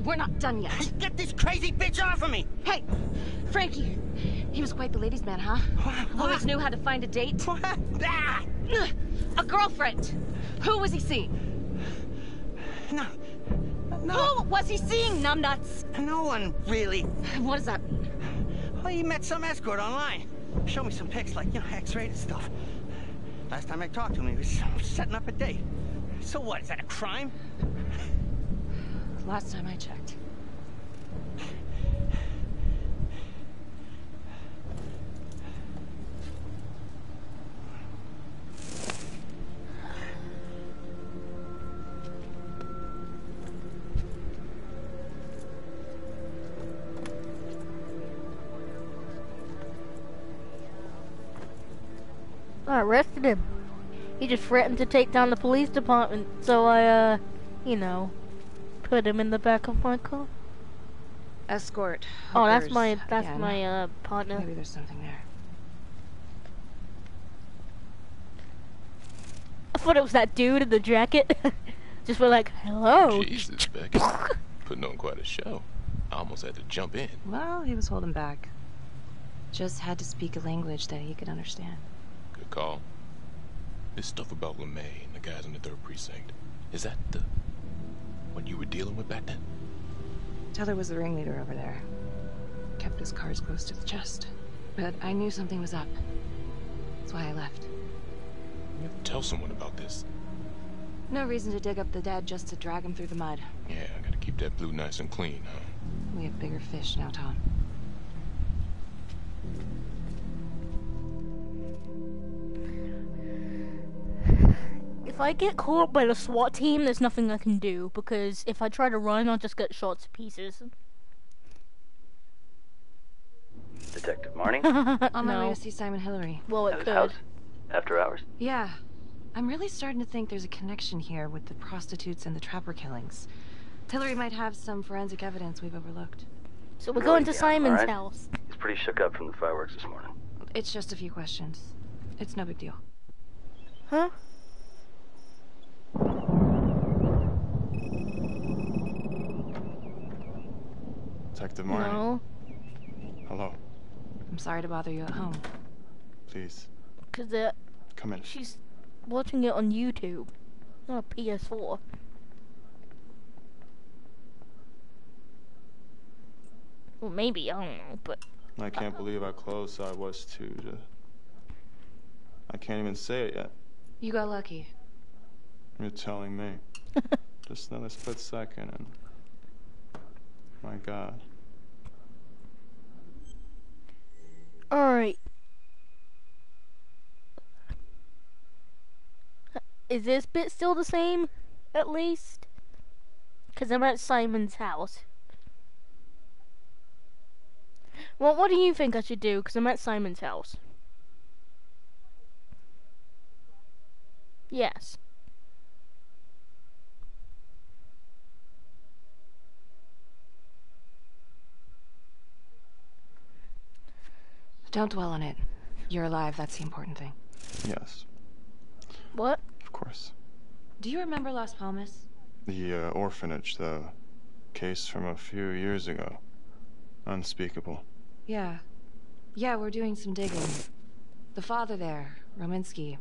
Speaker 15: We're not done yet.
Speaker 14: Get this crazy bitch off of me!
Speaker 15: Hey, Frankie. He was quite the ladies' man, huh? Always knew how to find a date.
Speaker 14: Ah!
Speaker 15: A girlfriend. Who was he seeing?
Speaker 14: No.
Speaker 15: Who was he seeing, numbnuts?
Speaker 14: No one, really.
Speaker 15: What does that mean?
Speaker 14: Well, he met some escort online. Showed me some pics, like, you know, X-rated stuff. Last time I talked to him, he was setting up a date. So what, is that a crime?
Speaker 15: Last time I checked.
Speaker 1: I arrested him. He just threatened to take down the police department, so I, you know, put him in the back of my car.
Speaker 15: Escort.
Speaker 1: Oh, that's
Speaker 15: hookers.
Speaker 1: my
Speaker 15: Yeah, no.
Speaker 1: partner.
Speaker 15: Maybe there's something there.
Speaker 1: I thought it was that dude in the jacket. Just went like, hello.
Speaker 17: Jesus, Becky. Putting on quite a show. I almost had to jump in.
Speaker 15: Well, he was holding back. Just had to speak a language that he could understand.
Speaker 17: Good call. This stuff about LeMay and the guys in the 3rd precinct, is that the what you were dealing with back then?
Speaker 15: Teller was the ringleader over there. Kept his cards close to the chest. But I knew something was up. That's why I left.
Speaker 17: You have to tell someone about this.
Speaker 15: No reason to dig up the dead just to drag him through the mud.
Speaker 17: Yeah, I gotta keep that blue nice and clean, huh?
Speaker 15: We have bigger fish now, Tom.
Speaker 1: If I get caught by the SWAT team, there's nothing I can do, because if I try to run, I'll just get shot to pieces.
Speaker 20: Detective Marnie?
Speaker 15: On my way to see Simon Hillary.
Speaker 1: Well, it
Speaker 20: At his
Speaker 1: could.
Speaker 20: house? After hours?
Speaker 15: Yeah. I'm really starting to think there's a connection here with the prostitutes and the Trapper killings. Hillary might have some forensic evidence we've overlooked.
Speaker 1: So we're going to Simon's
Speaker 20: alright.
Speaker 1: house.
Speaker 20: He's pretty shook up from the fireworks this morning.
Speaker 15: It's just a few questions. It's no big deal.
Speaker 1: Huh?
Speaker 4: Detective Martin.
Speaker 1: No.
Speaker 4: Hello.
Speaker 15: I'm sorry to bother you at home.
Speaker 4: Please.
Speaker 1: Because
Speaker 4: come in.
Speaker 1: She's watching it on YouTube, not a PS4. Well, maybe, I don't know, but...
Speaker 4: I can't believe how close I was to I can't even say it yet.
Speaker 15: You got lucky.
Speaker 4: You're telling me. Just another split second and... My God.
Speaker 1: Alright. Is this bit still the same, at least? Because I'm at Simon's house. Well, what do you think I should do? Because I'm at Simon's house. Yes.
Speaker 15: Don't dwell on it. You're alive, that's the important thing.
Speaker 4: Yes.
Speaker 1: What?
Speaker 4: Of course.
Speaker 15: Do you remember Las Palmas?
Speaker 4: The orphanage, the case from a few years ago. Unspeakable.
Speaker 15: Yeah. Yeah, we're doing some digging. The father there, Rominsky,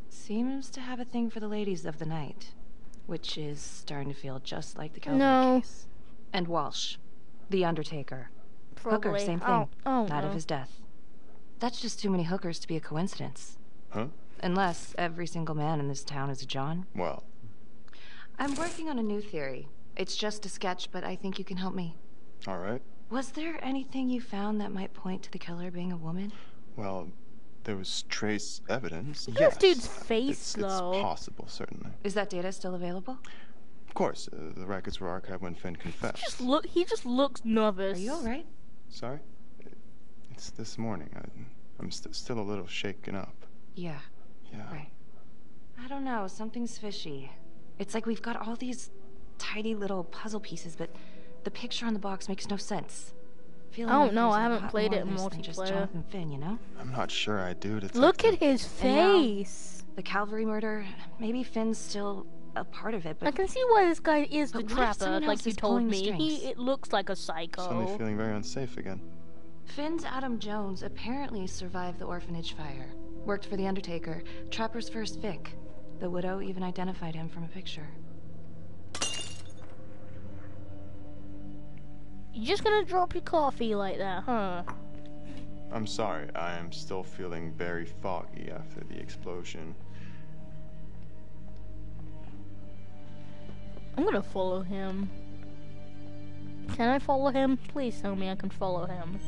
Speaker 15: seems to have a thing for the ladies of the night, which is starting to feel just like the Calvary case. And Walsh, the Undertaker.
Speaker 1: Probably.
Speaker 15: Hooker, same thing.
Speaker 1: No.
Speaker 15: Night of his death. That's just too many hookers to be a coincidence.
Speaker 4: Huh?
Speaker 15: Unless every single man in this town is a John.
Speaker 4: Well.
Speaker 15: I'm working on a new theory. It's just a sketch, but I think you can help me.
Speaker 4: All right.
Speaker 15: Was there anything you found that might point to the killer being a woman?
Speaker 4: Well, there was trace evidence.
Speaker 1: Look
Speaker 4: Yes.
Speaker 1: at this dude's face, though.
Speaker 4: It's possible, certainly.
Speaker 15: Is that data still available?
Speaker 4: Of course. The records were archived when Finn confessed.
Speaker 1: He just looks nervous.
Speaker 15: Are you alright?
Speaker 4: Sorry? It's this morning. I'm still a little shaken up.
Speaker 15: Yeah.
Speaker 4: Yeah.
Speaker 15: Right. I don't know. Something's fishy. It's like we've got all these tidy little puzzle pieces, but the picture on the box makes no sense. Feeling
Speaker 1: I don't
Speaker 15: like
Speaker 1: know.
Speaker 15: there's
Speaker 1: I
Speaker 15: a
Speaker 1: haven't
Speaker 15: lot
Speaker 1: played
Speaker 15: more
Speaker 1: it in
Speaker 15: to this than just
Speaker 1: multiplayer.
Speaker 15: Jonathan Finn, you know?
Speaker 4: I'm not sure I do, Detective.
Speaker 1: Look at his
Speaker 15: And now,
Speaker 1: face.
Speaker 15: the Calvary murder, maybe Finn's still a part of it, but
Speaker 1: I can see why this guy is the
Speaker 15: But what if
Speaker 1: trapper,
Speaker 15: someone
Speaker 1: like
Speaker 15: else
Speaker 1: you
Speaker 15: is
Speaker 1: told
Speaker 15: pulling the
Speaker 1: me.
Speaker 15: strings?
Speaker 1: It looks like a psycho.
Speaker 4: Suddenly feeling very unsafe again.
Speaker 15: Finn's Adam Jones apparently survived the orphanage fire. Worked for the Undertaker, Trapper's first Vic. The widow even identified him from a picture.
Speaker 1: You just gonna drop your coffee like that, huh?
Speaker 4: I'm sorry. I am still feeling very foggy after the explosion.
Speaker 1: I'm gonna follow him. Can I follow him? Please tell me I can follow him.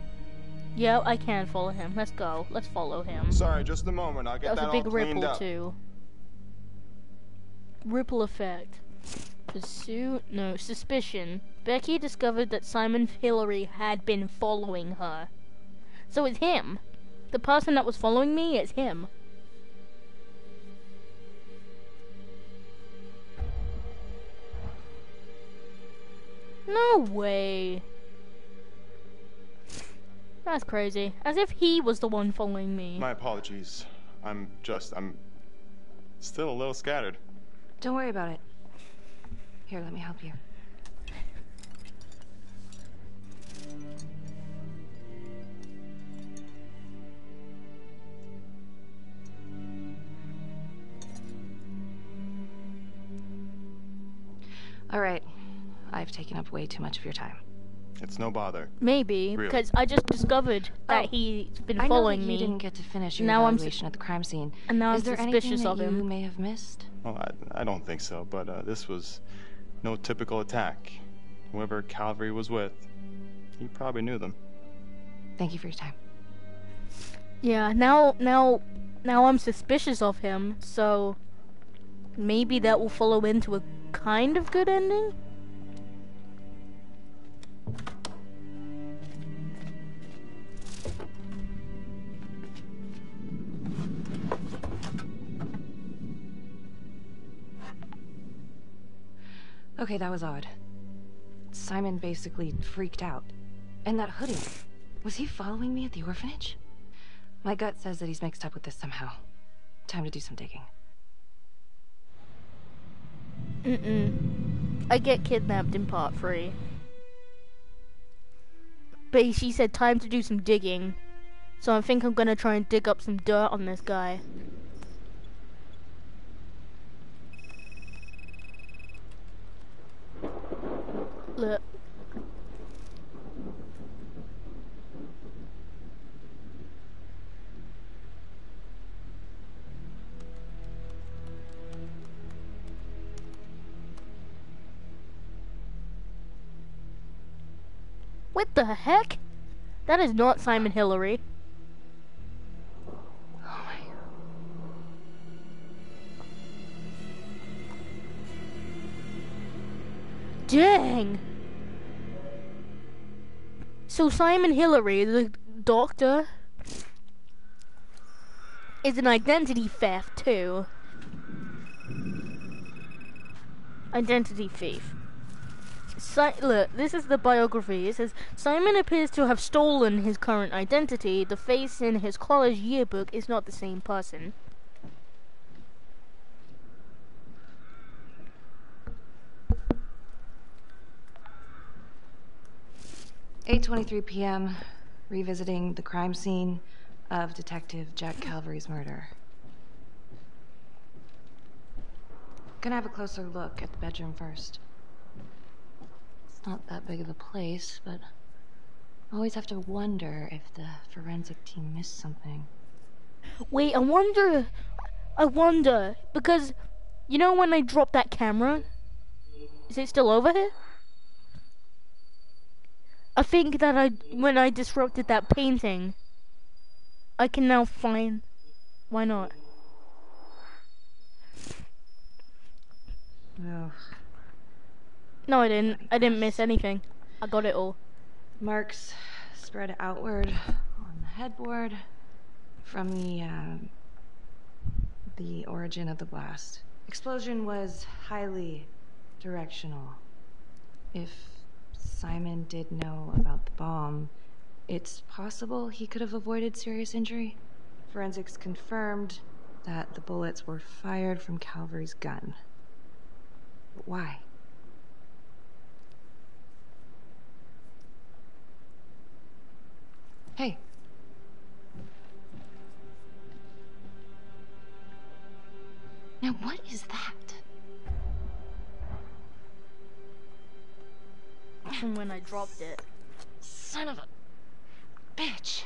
Speaker 1: Yeah, I can follow him. Let's go. Let's follow him.
Speaker 4: Sorry, just a moment. I'll get
Speaker 1: That was
Speaker 4: that
Speaker 1: a big
Speaker 4: all cleaned
Speaker 1: ripple,
Speaker 4: up.
Speaker 1: too. Ripple effect. Pursuit? No, suspicion. Becky discovered that Simon Hillary had been following her. So it's him. The person that was following me is him. No way. That's crazy. As if he was the one following me.
Speaker 4: My apologies. I'm still a little scattered.
Speaker 15: Don't worry about it. Here, let me help you. All right. I've taken up way too much of your time.
Speaker 4: It's no bother.
Speaker 1: Maybe,
Speaker 4: Really.
Speaker 1: because I just discovered that he's been following
Speaker 15: I know that
Speaker 1: me.
Speaker 15: you didn't get to finish your
Speaker 1: Now
Speaker 15: evaluation at the crime scene.
Speaker 1: And now
Speaker 15: Is
Speaker 1: I'm
Speaker 15: there
Speaker 1: suspicious
Speaker 15: anything
Speaker 1: of
Speaker 15: that
Speaker 1: him.
Speaker 15: you may have missed?
Speaker 4: Well, I don't think so, but this was no typical attack. Whoever Calvary was with, he probably knew them.
Speaker 15: Thank you for your time.
Speaker 1: Yeah, now I'm suspicious of him, so maybe that will follow into a kind of good ending?
Speaker 15: Okay, that was odd. Simon basically freaked out. And that hoodie. Was he following me at the orphanage? My gut says that he's mixed up with this somehow. Time to do some digging.
Speaker 1: I get kidnapped in part 3. But she said time to do some digging. So I think I'm gonna try and dig up some dirt on this guy. Look. What the heck? That is not Simon Hillary.
Speaker 15: Oh my God.
Speaker 1: Dang! So Simon Hillary, the doctor, is an identity theft too. Identity thief. Look, this is the biography. It says, Simon appears to have stolen his current identity. The face in his college yearbook is not the same person.
Speaker 15: (8:23 p.m. Revisiting the crime scene of Detective Jack Calvary's murder. Gonna have a closer look at the bedroom first. It's not that big of a place, but I always have to wonder if the forensic team missed something.
Speaker 1: Wait, I wonder, because, you know when I dropped that camera? Is it still over here? I think that when I disrupted that painting, I can now find, why not?
Speaker 15: Oh.
Speaker 1: No, I didn't miss anything. I got it all.
Speaker 15: Marks spread outward on the headboard from the origin of the blast. Explosion was highly directional. If Simon did know about the bomb, it's possible he could have avoided serious injury. Forensics confirmed that the bullets were fired from Calvary's gun. But why? Hey. Now what is that?
Speaker 1: From when I dropped it.
Speaker 15: Son of a bitch.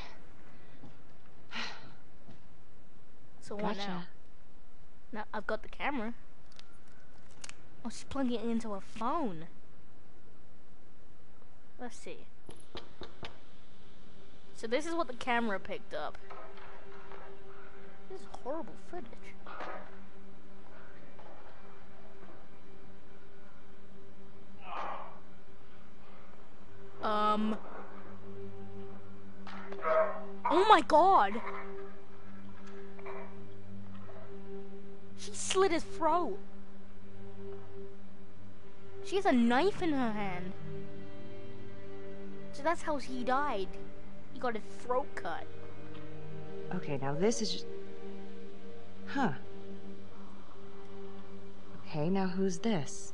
Speaker 1: So what
Speaker 15: Gotcha.
Speaker 1: now? Now I've got the camera. I'll just plug it into a phone. Let's see. So this is what the camera picked up. This is horrible footage. Oh my god! She slit his throat. She has a knife in her hand. So that's how he died. He got his throat cut.
Speaker 15: Okay, now this is just... Huh. Okay, now who's this?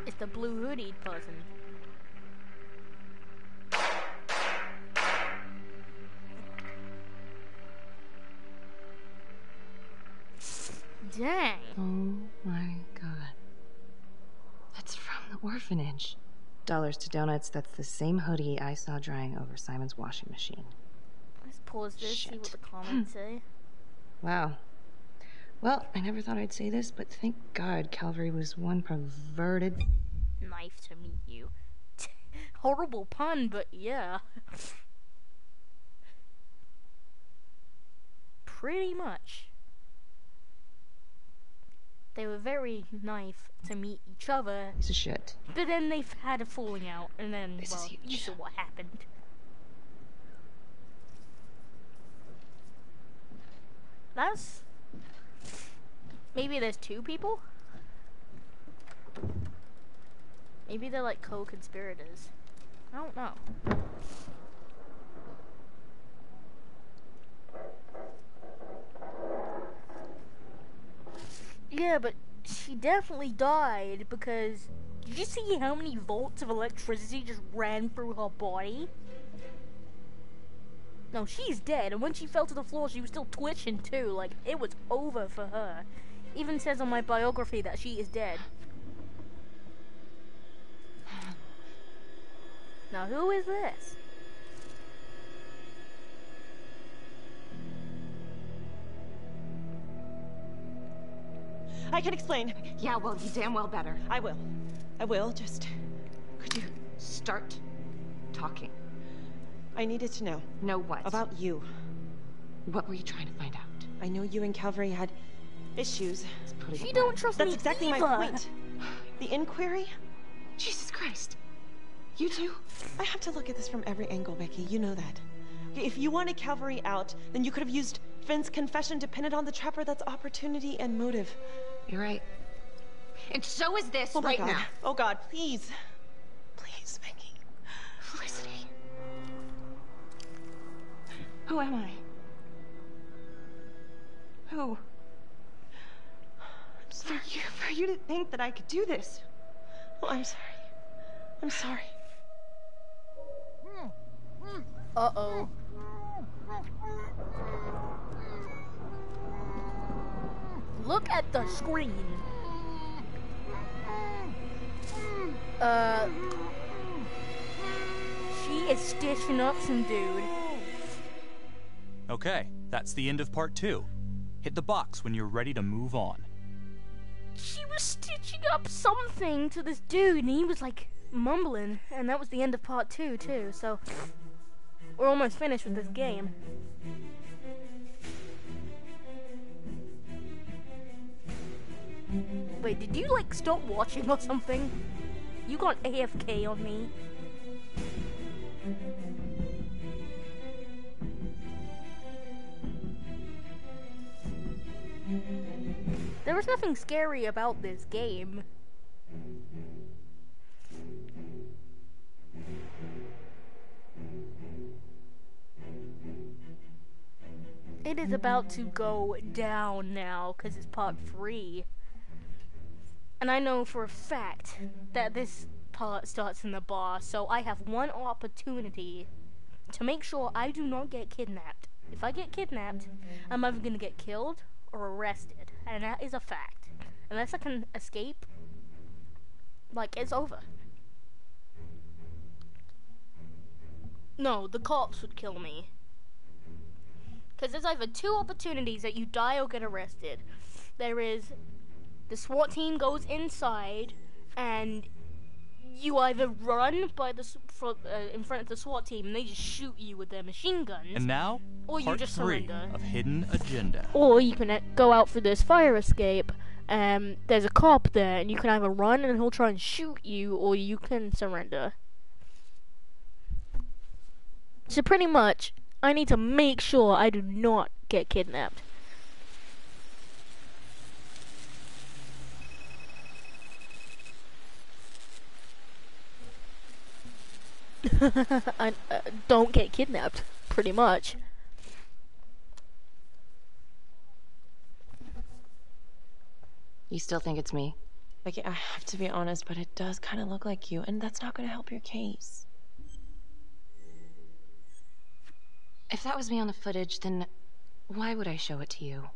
Speaker 1: It's the blue hoodied person. Dang.
Speaker 15: Oh my god. That's from the orphanage. Dollars to donuts, that's the same hoodie I saw drying over Simon's washing machine.
Speaker 1: Let's pause this, see what the comments say.
Speaker 15: Wow. Well, I never thought I'd say this, but thank God Calvary was one perverted...
Speaker 1: Nice to meet you. Horrible pun, but yeah. Pretty much. They were very nice to meet each other.
Speaker 15: Piece of shit.
Speaker 1: But then they've had a falling out, and then, well, you saw what happened. That's... Maybe there's two people? Maybe they're like co-conspirators. I don't know. Yeah, but she definitely died because... Did you see how many volts of electricity just ran through her body? No, she's dead, and when she fell to the floor, she was still twitching too. Like, it was over for her. Even says on my biography that she is dead. Now, who is this?
Speaker 7: I can explain.
Speaker 15: Yeah, well, you damn well better.
Speaker 7: I will. I will, just...
Speaker 15: Could you start talking?
Speaker 7: I needed to know.
Speaker 15: Know what?
Speaker 7: About you.
Speaker 15: What were you trying to find out?
Speaker 7: I know you and Calvary had issues.
Speaker 1: She don't trust me.
Speaker 7: That's exactly my point. The inquiry?
Speaker 15: Jesus Christ. You too?
Speaker 7: I have to look at this from every angle, Becky. You know that. Okay, if you wanted Calvary out, then you could have used Finn's confession to pin it on the Trapper. That's opportunity and motive.
Speaker 15: You're right. And so is this right now.
Speaker 7: Oh God, please. Please, Becky.
Speaker 15: Felicity. Who am I? Who?
Speaker 7: I'm sorry.
Speaker 15: For you to think that I could do this.
Speaker 7: Oh, I'm sorry. I'm sorry.
Speaker 1: Uh-oh. Look at the screen. She is stitching up some dude.
Speaker 2: Okay, that's the end of part 2. Hit the box when you're ready to move on.
Speaker 1: She was stitching up something to this dude, and he was like mumbling, and that was the end of part 2 too, so we're almost finished with this game. Wait, did you like stop watching or something? You got AFK on me. There was nothing scary about this game. It is about to go down now, because it's part 3. And I know for a fact that this part starts in the bar, so I have one opportunity to make sure I do not get kidnapped. If I get kidnapped, I'm either going to get killed or arrested, and that is a fact. Unless I can escape, like, it's over. No, the cops would kill me. Because there's either 2 opportunities that you die or get arrested. There is the SWAT team goes inside, and you either run by the in front of the SWAT team, and they just shoot you with their machine guns.
Speaker 2: And now,
Speaker 1: or you
Speaker 2: part
Speaker 1: just
Speaker 2: 3
Speaker 1: surrender.
Speaker 2: of Hidden Agenda.
Speaker 1: Or you can go out for this fire escape. There's a cop there, and you can either run and he'll try and shoot you, or you can surrender. So pretty much, I need to make sure I do not get kidnapped. Don't get kidnapped, pretty much.
Speaker 15: You still think it's me?
Speaker 7: Like, I have to be honest, but it does kind of look like you, and that's not going to help your case.
Speaker 15: If that was me on the footage, then why would I show it to you?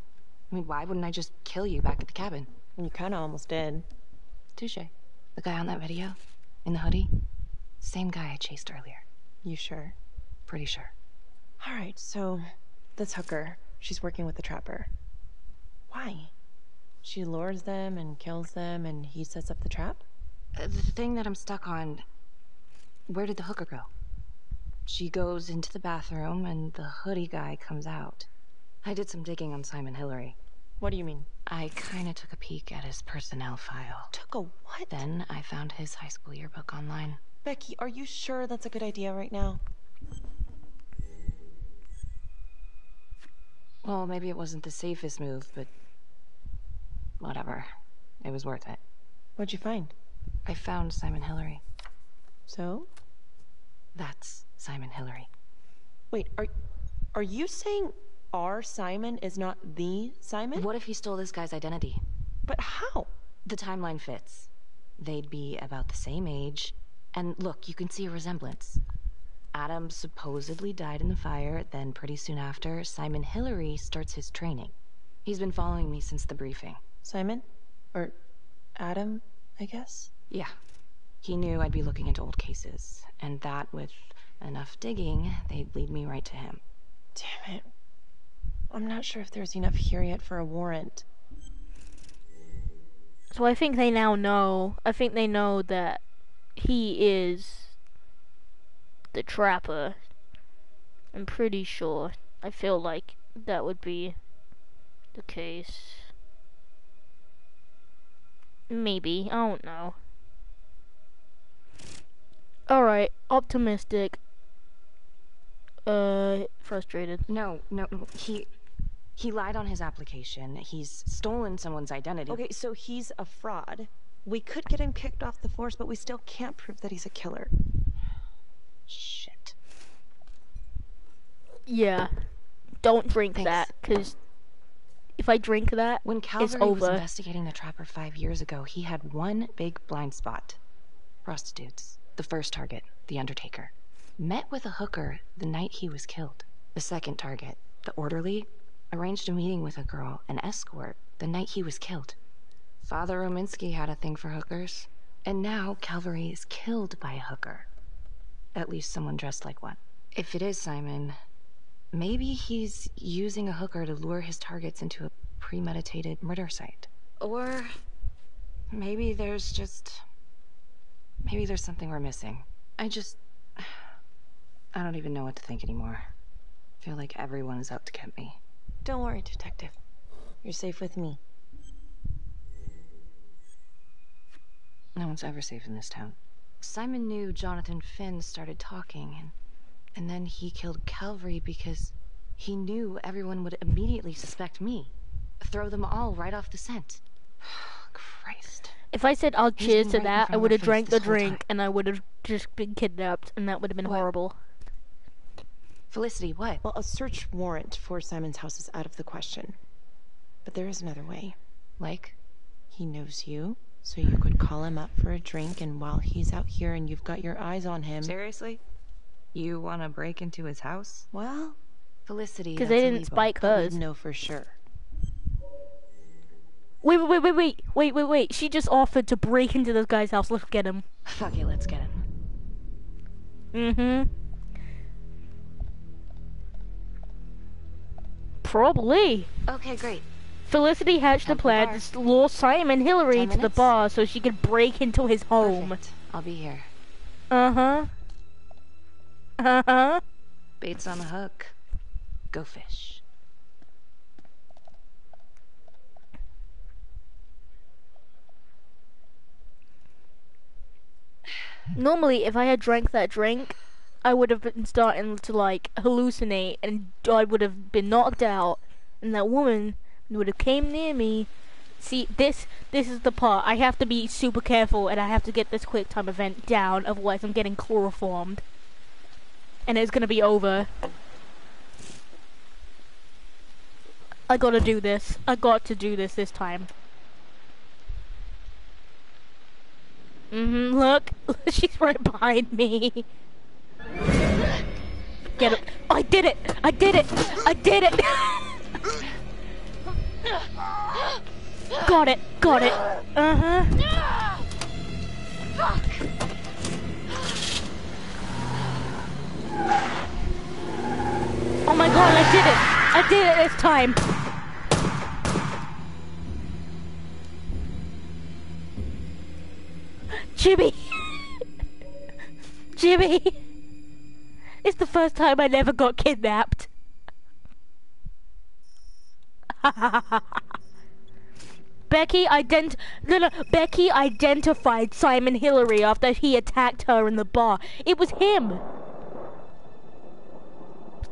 Speaker 15: I mean, why wouldn't I just kill you back at the cabin?
Speaker 7: You kind of almost did.
Speaker 15: Touche. The guy on that video? In the hoodie? Same guy I chased earlier.
Speaker 7: You sure?
Speaker 15: Pretty sure.
Speaker 7: Alright, so this hooker, she's working with the trapper. Why? She lures them and kills them and he sets up the trap?
Speaker 15: The thing that I'm stuck on... Where did the hooker go? She goes into the bathroom and the hoodie guy comes out. I did some digging on Simon Hillary.
Speaker 7: What do you mean?
Speaker 15: I kinda took a peek at his personnel file.
Speaker 7: Took a what?
Speaker 15: Then I found his high school yearbook online.
Speaker 7: Becky, are you sure that's a good idea right now?
Speaker 15: Well, maybe it wasn't the safest move, but... whatever. It was worth it.
Speaker 7: What'd you find?
Speaker 15: I found Simon Hillary.
Speaker 7: So?
Speaker 15: That's Simon Hillary.
Speaker 7: Wait, are you saying our Simon is not the Simon?
Speaker 15: What if he stole this guy's identity?
Speaker 7: But how?
Speaker 15: The timeline fits. They'd be about the same age. And look, you can see a resemblance. Adam supposedly died in the fire, then pretty soon after, Simon Hillary starts his training. He's been following me since the briefing.
Speaker 7: Simon? Or Adam, I guess?
Speaker 15: Yeah. He knew I'd be looking into old cases, and that with enough digging, they'd lead me right to him.
Speaker 7: Damn it. I'm not sure if there's enough here yet for a warrant.
Speaker 1: So I think they now know. I think they know that he is the trapper. I'm pretty sure. I feel like that would be the case. Maybe. I don't know. Alright. Optimistic. Frustrated.
Speaker 15: No. He lied on his application. He's stolen someone's identity.
Speaker 7: Okay, so he's a fraud. We could get him kicked off the force, but we still can't prove that he's a killer.
Speaker 15: Shit.
Speaker 1: Yeah. Don't drink that, because if I drink that,
Speaker 15: when
Speaker 1: it's
Speaker 15: Calvary
Speaker 1: over.
Speaker 15: was investigating the trapper 5 years ago, he had one big blind spot. Prostitutes. The first target, the Undertaker, met with a hooker the night he was killed. The second target, the orderly, arranged a meeting with a girl, an escort, the night he was killed. Father Rominsky had a thing for hookers, and now Calvary is killed by a hooker. At least someone dressed like one. If it is Simon, maybe he's using a hooker to lure his targets into a premeditated murder site. Or maybe there's something we're missing. I don't even know what to think anymore. I feel like everyone is out to get me.
Speaker 7: Don't worry, Detective. You're safe with me.
Speaker 15: No one's ever safe in this town. Simon knew Jonathan Finn started talking, and then he killed Calvary because he knew everyone would immediately suspect me. Throw them all right off the scent. Christ.
Speaker 1: If I said I'll cheers to
Speaker 15: right in
Speaker 1: that,
Speaker 15: front
Speaker 1: I
Speaker 15: of
Speaker 1: would
Speaker 15: our
Speaker 1: have
Speaker 15: face
Speaker 1: drank the
Speaker 15: this whole time.
Speaker 1: drink and I would have just been kidnapped, and that would have been horrible.
Speaker 15: Felicity, what?
Speaker 7: Well, a search warrant for Simon's house is out of the question. But there is another way.
Speaker 15: Like?
Speaker 7: He knows you, so you could call him up for a drink, and while he's out here and you've got your eyes on him...
Speaker 15: Seriously? You want to break into his house?
Speaker 7: Well...
Speaker 15: Felicity,
Speaker 1: Because they didn't spike hers.
Speaker 7: No, for sure.
Speaker 1: Wait. She just offered to break into this guy's house. Let's get him.
Speaker 15: Fuck it, let's get him.
Speaker 1: Mm-hmm. Probably.
Speaker 15: Okay, great.
Speaker 1: Felicity hatched a plan to lure Simon Hillary
Speaker 15: 10
Speaker 1: to the
Speaker 15: minutes?
Speaker 1: bar so she could break into his home.
Speaker 15: Perfect. I'll be here.
Speaker 1: Uh-huh. Uh-huh.
Speaker 15: Bait's on the hook. Go fish.
Speaker 1: Normally, if I had drank that drink, I would have been starting to, like, hallucinate, and I would have been knocked out, and that woman would have came near me. See, this is the part. I have to be super careful, and I have to get this quick time event down, otherwise I'm getting chloroformed. and it's gonna be over. I gotta do this. I got to do this time. Look. She's right behind me. Get it. I did it! I did it! I did it! Got it! Got it!
Speaker 5: Fuck!
Speaker 1: Oh my god, I did it! I did it this time! Jimmy! Jimmy! It's the first time I never got kidnapped. Becky identified Simon Hillary after he attacked her in the bar. It was him.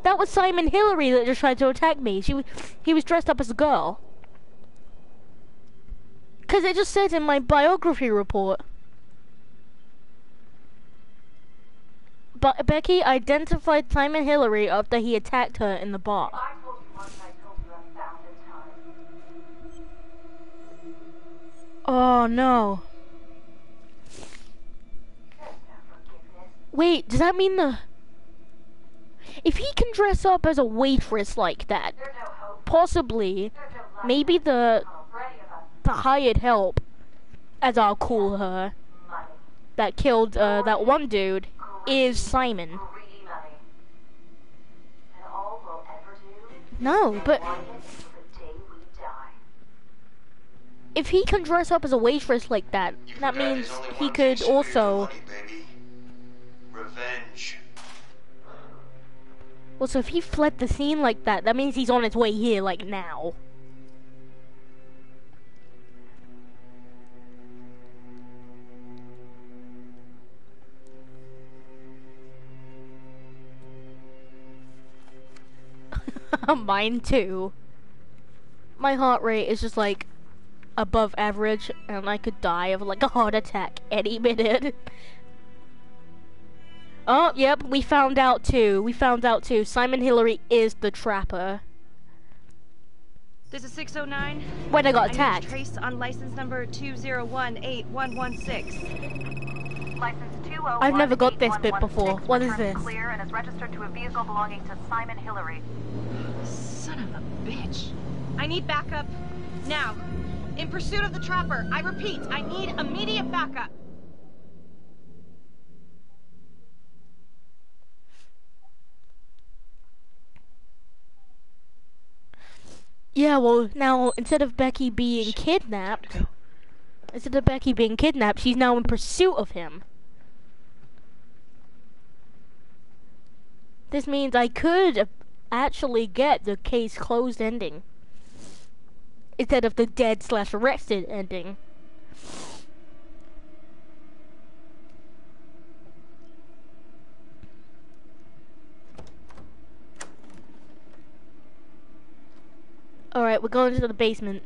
Speaker 1: That was Simon Hillary that just tried to attack me. He was dressed up as a girl. 'Cause it just said in my biography report. But Becky identified Simon Hillary after he attacked her in the bar. Oh no. Wait, does that mean if he can dress up as a waitress like that, possibly, maybe the hired help, as I'll call her, that killed that one dude, is Simon. No, but if he can dress up as a waitress like that, that means he could also...
Speaker 21: Revenge.
Speaker 1: Well, so if he fled the scene like that, that means he's on his way here, like, now. Mine too. My heart rate is just like above average, and I could die of like a heart attack any minute. Oh, yep, we found out too. Simon Hillary is the trapper.
Speaker 7: This is 609.
Speaker 1: When I got attacked.
Speaker 7: Trace on license number 2018116.
Speaker 3: License 201.
Speaker 1: I've never got this bit before. What is this?
Speaker 3: Clear and is registered to a vehicle belonging to Simon Hillary.
Speaker 7: Son of a bitch. I need backup now. In pursuit of the trapper. I repeat, I need immediate backup.
Speaker 1: Yeah, well, now, instead of Becky being kidnapped, she's now in pursuit of him. This means I could actually get the case closed ending, instead of the dead/arrested ending. Alright, we're going to the basement.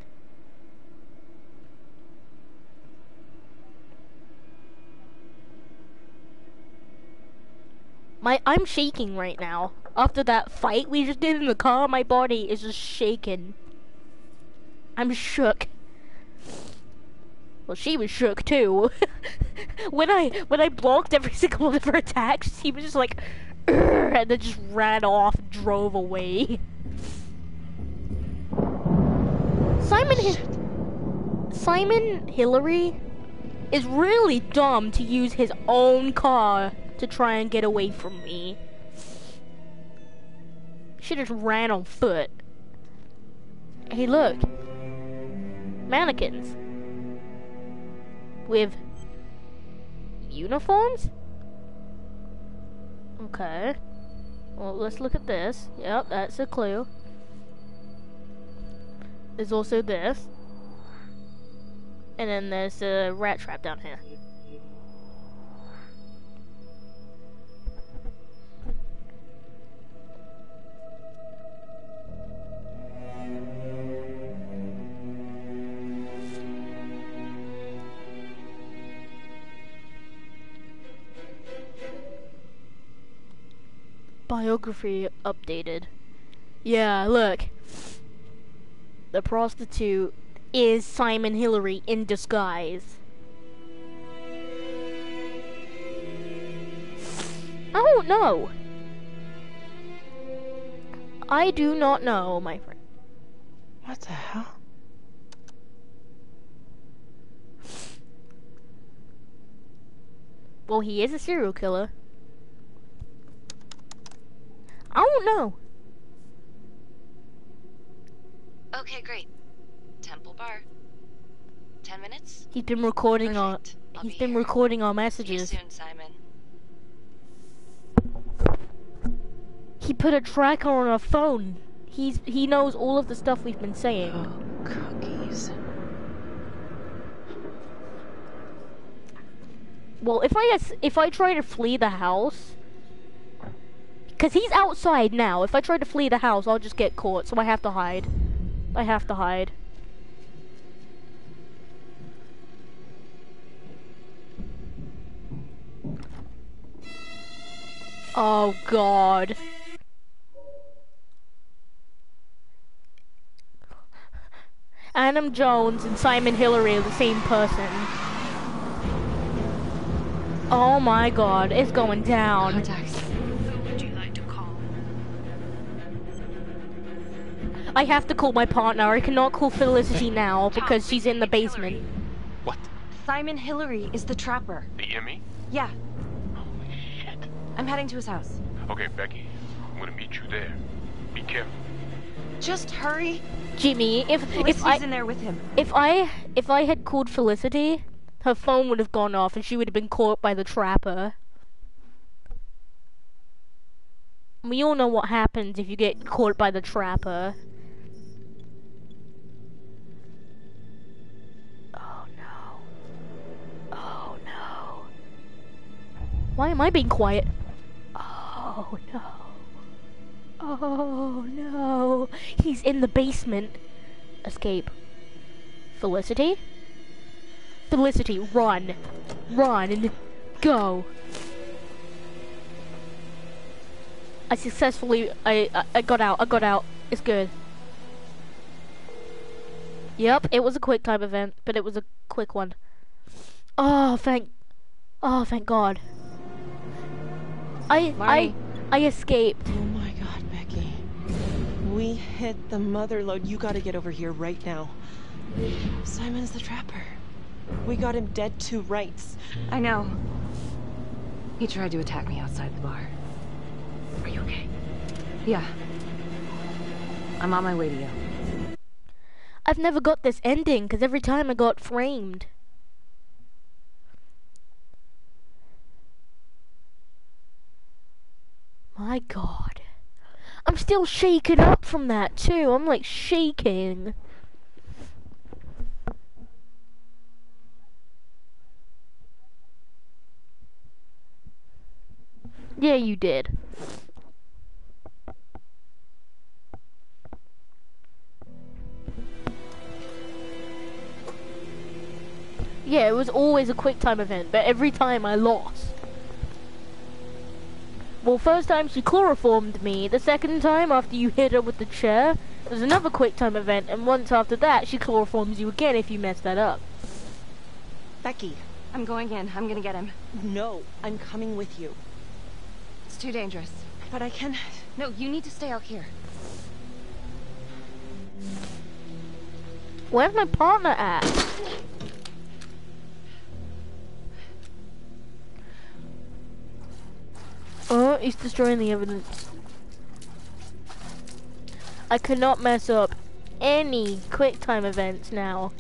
Speaker 1: I'm shaking right now. After that fight we just did in the car, my body is just shaking. I'm shook. Well, she was shook too. when I blocked every single one of her attacks, she was just like, and then just ran off and drove away. Simon Hillary is really dumb to use his own car to try and get away from me. She just ran on foot. Hey, look. Mannequins. With uniforms? Okay. Well, let's look at this. Yep, that's a clue. There's also this. And then there's a rat trap down here. Biography updated. Yeah, look. The prostitute is Simon Hillary in disguise. I don't know. I do not know, my friend.
Speaker 7: What the hell?
Speaker 1: Well, he is a serial killer. I don't know.
Speaker 15: Okay, great. Temple Bar. 10 minutes?
Speaker 1: He's been recording our messages.
Speaker 15: See you soon, Simon.
Speaker 1: He put a tracker on our phone. He knows all of the stuff we've been saying.
Speaker 7: Oh, cookies.
Speaker 1: Well, if I try to flee the house, cause he's outside now. If I try to flee the house, I'll just get caught. So I have to hide. I have to hide. Oh God. Adam Jones and Simon Hillary are the same person. Oh my God, it's going down.
Speaker 5: Who would you like to call?
Speaker 1: I have to call my partner. I cannot call Felicity now because she's in the basement.
Speaker 17: What?
Speaker 15: Simon Hillary is the trapper.
Speaker 17: The Emmy?
Speaker 15: Yeah.
Speaker 17: Holy shit.
Speaker 15: I'm heading to his house.
Speaker 17: Okay, Becky. I'm gonna meet you there. Be careful.
Speaker 15: Just hurry.
Speaker 1: Jimmy, if
Speaker 15: Felicity's in there with him.
Speaker 1: If I had called Felicity, her phone would have gone off and she would have been caught by the trapper. We all know what happens if you get caught by the trapper. Oh no. Oh no. Why am I being quiet? Oh no. Oh no. He's in the basement. Escape. Felicity? Felicity, run. Run. Go. I successfully, I got out, It's good. Yep, it was a quick time event, but it was a quick one. Oh, thank God. I escaped.
Speaker 7: Oh my God, Becky. We hit the mother lode. You gotta get over here right now. Simon's the trapper. We got him dead to rights.
Speaker 15: I know. He tried to attack me outside the bar. Are you okay? Yeah. I'm on my way to you.
Speaker 1: I've never got this ending, because every time I got framed. My God. I'm still shaken up from that, too. I'm, like, shaking. Yeah, you did. Yeah, it was always a quick time event, but every time I lost. Well, first time she chloroformed me, the second time after you hit her with the chair, there's another quick time event, and once after that, she chloroforms you again if you mess that up.
Speaker 7: Becky.
Speaker 15: I'm going in. I'm gonna get him.
Speaker 7: No, I'm coming with you.
Speaker 15: It's too dangerous.
Speaker 7: But I can...
Speaker 15: No, you need to stay out here.
Speaker 1: Where's my partner at? Oh, he's destroying the evidence. I cannot mess up any quick time events now.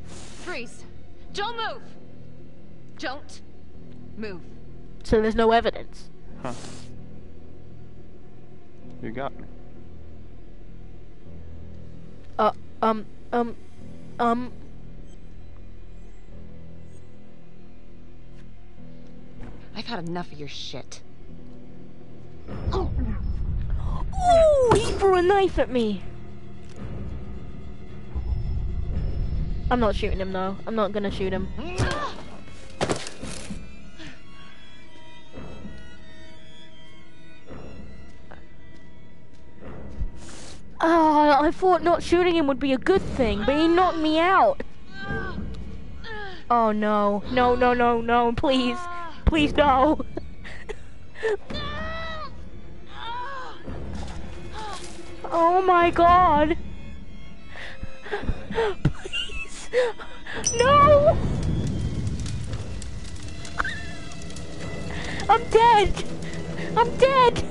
Speaker 15: Freeze. Don't move. Don't move.
Speaker 1: So there's no evidence.
Speaker 18: Huh. You got me.
Speaker 15: I've had enough of your shit.
Speaker 1: Oh! Ooh, he threw a knife at me. I'm not shooting him though. I'm not gonna shoot him. thought not shooting him would be a good thing, but he knocked me out. Oh no. No, no, no, no, please. Please, no. Oh my god. Please. No. I'm dead. I'm dead.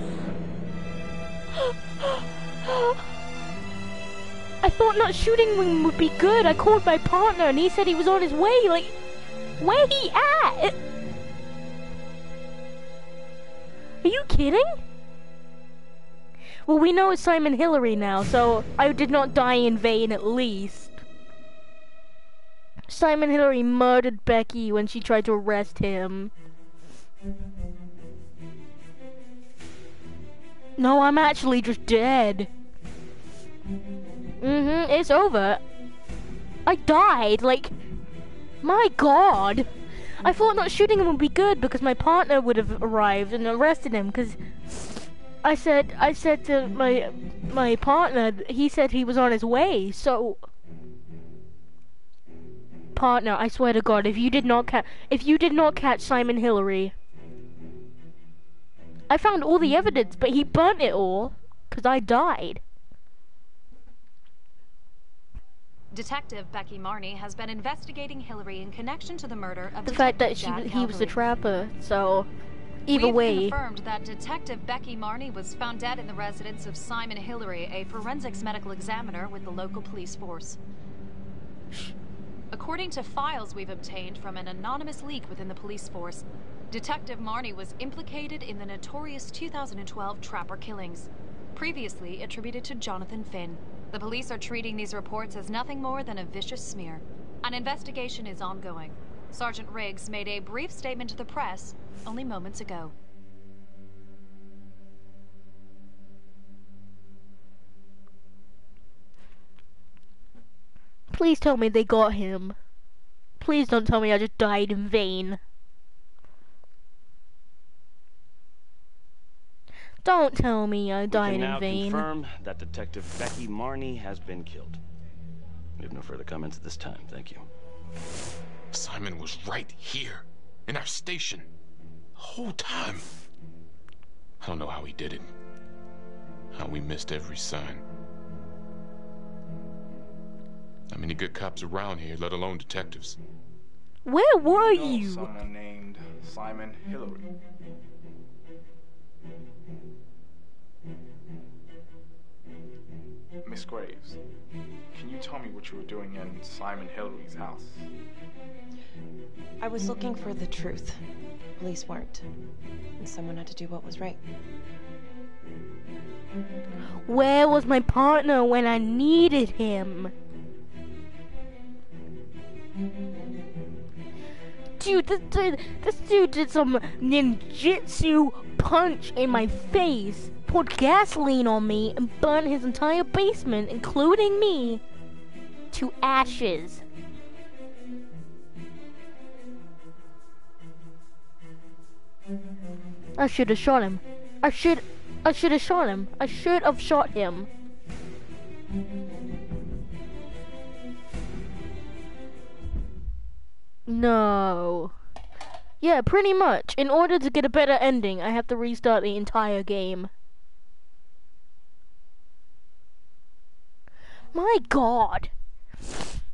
Speaker 1: I thought not shooting him would be good. I called my partner and he said he was on his way. Like, where he at? Are you kidding? Well, we know it's Simon Hillary now, so I did not die in vain at least. Simon Hillary murdered Becky when she tried to arrest him. No, I'm actually just dead. It's over. I died, like, my god. I thought not shooting him would be good because my partner would have arrived and arrested him, because I said to my partner, he said he was on his way, so... Partner, I swear to God, if you did not catch Simon Hillary... I found all the evidence, but he burnt it all, because I died.
Speaker 6: Detective Becky Marnie has been investigating Hillary in connection to the murder of
Speaker 1: the fact that he was the trapper, so either way.
Speaker 6: We've confirmed that Detective Becky Marnie was found dead in the residence of Simon Hillary, a forensics medical examiner with the local police force. According to files we've obtained from an anonymous leak within the police force, Detective Marnie was implicated in the notorious 2012 Trapper killings, previously attributed to Jonathan Finn. The police are treating these reports as nothing more than a vicious smear. An investigation is ongoing. Sergeant Riggs made a brief statement to the press only moments ago.
Speaker 1: Please tell me they got him. Please don't tell me I just died in vain. Don't tell me I died in vain.
Speaker 19: We can now confirm that Detective Becky Marnie has been killed. We have no further comments at this time. Thank you.
Speaker 17: Simon was right here, in our station, the whole time. I don't know how he did it. How we missed every sign. Not many good cops around here, let alone detectives.
Speaker 1: Where were you?
Speaker 13: Someone named Simon Hillary. Miss Graves, can you tell me what you were doing in Simon Hillary's house?
Speaker 7: I was looking for the truth. Police weren't. And someone had to do what was right.
Speaker 1: Where was my partner when I needed him? Dude, this dude did some ninjutsu punch in my face, poured gasoline on me, and burned his entire basement, including me, to ashes. I should have shot him. I should have shot him. I should have shot him. No. Yeah, pretty much. In order to get a better ending, I have to restart the entire game. My god.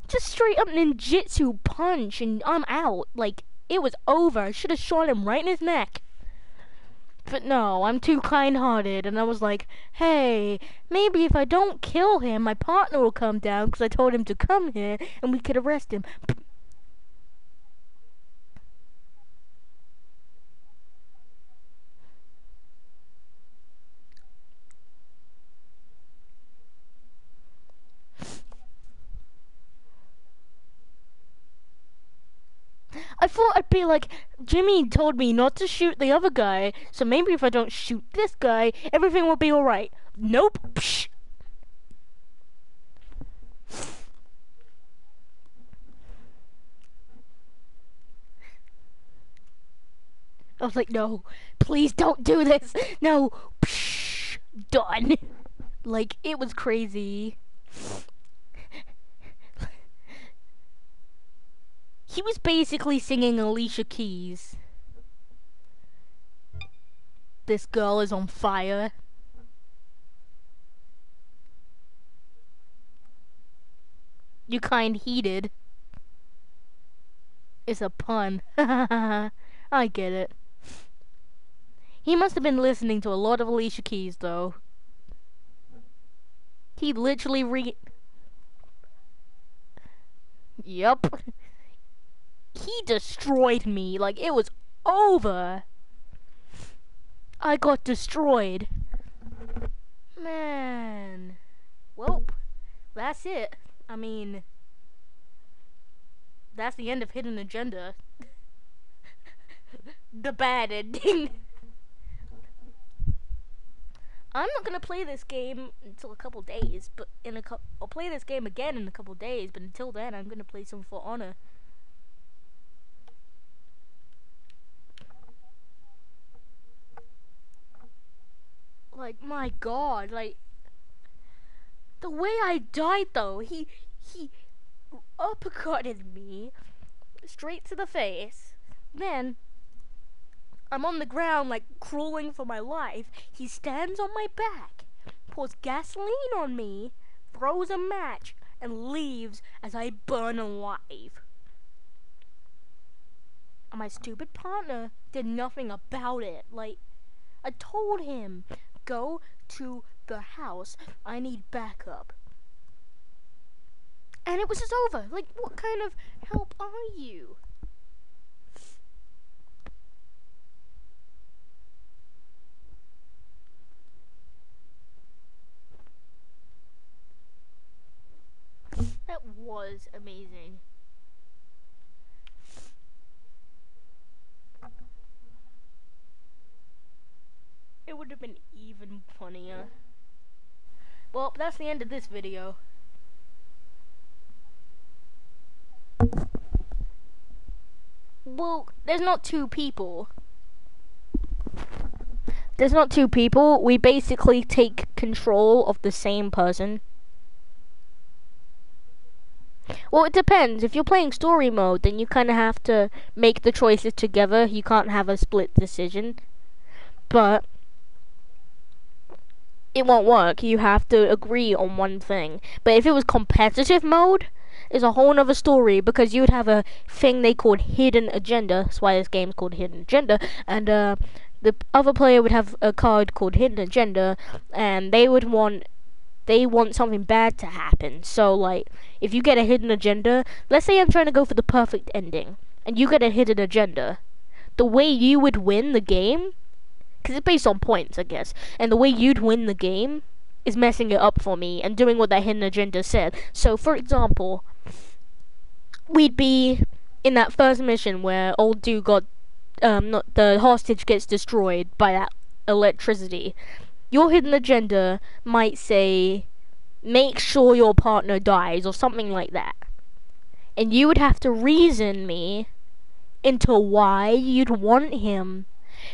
Speaker 1: Just straight up ninjutsu punch and I'm out. Like, it was over. I should have shot him right in his neck. But no, I'm too kind-hearted, and I was like, hey, maybe if I don't kill him, my partner will come down, because I told him to come here, and we could arrest him. I thought I'd be like, Jimmy told me not to shoot the other guy, so maybe if I don't shoot this guy, everything will be alright. Nope. Psh. I was like, no, please don't do this. No. Psh. Done. Like, it was crazy. He was basically singing Alicia Keys. This girl is on fire. You kind heated. It's a pun. I get it. He must have been listening to a lot of Alicia Keys, though. He literally Yup. He destroyed me. Like, it was over. I got destroyed. Man. Well, that's it. I mean, that's the end of Hidden Agenda. The bad ending. I'm not gonna play this game until a couple days, but I'll play this game again in a couple days, but until then I'm gonna play some For Honor. Like, my god, like, the way I died though, he uppercutted me straight to the face. Then I'm on the ground, like, crawling for my life. He stands on my back, pours gasoline on me, throws a match, and leaves as I burn alive. And my stupid partner did nothing about it. Like, I told him, go to the house. I need backup. And it was just over. Like, what kind of help are you? That was amazing. It would have been even funnier. Well, that's the end of this video. Well, there's not two people. There's not two people. We basically take control of the same person. Well, it depends. If you're playing story mode, then you kind of have to make the choices together. You can't have a split decision. But it won't work. You have to agree on one thing. But if it was competitive mode, it's a whole nother story, because you would have a thing they called Hidden Agenda. That's why this game's called Hidden Agenda. And the other player would have a card called Hidden Agenda, and they want something bad to happen. So, like, if you get a hidden agenda, let's say I'm trying to go for the perfect ending, and you get a hidden agenda, the way you would win the game, because it's based on points, I guess, and the way you'd win the game is messing it up for me and doing what that hidden agenda said. So, for example, we'd be in that first mission where old dude got, the hostage gets destroyed by that electricity. Your hidden agenda might say, make sure your partner dies, or something like that. And you would have to reason me into why you'd want him.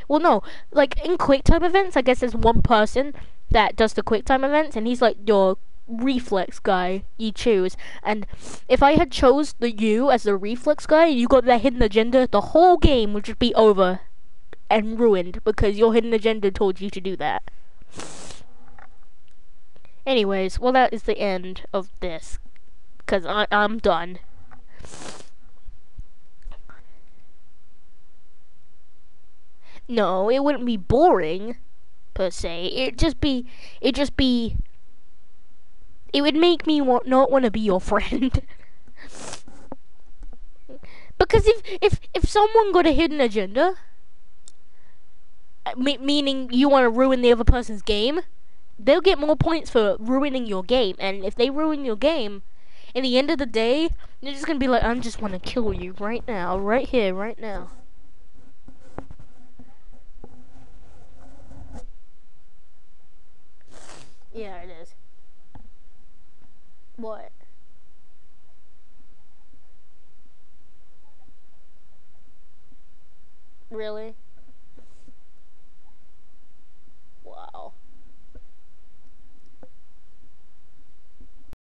Speaker 1: Well, no, like, in QuickTime events, I guess there's one person that does the QuickTime events, and he's like your reflex guy you choose. And if I had chose you as the reflex guy, and you got that hidden agenda, the whole game would just be over and ruined, because your hidden agenda told you to do that. Anyways, well, that is the end of this, because I'm done. No, it wouldn't be boring, per se. It would make me not want to be your friend. Because if someone got a hidden agenda, meaning you want to ruin the other person's game, they'll get more points for ruining your game. And if they ruin your game, in the end of the day, they're just gonna be like, I just want to kill you right now, right here, right now. Yeah, it is. What? Really?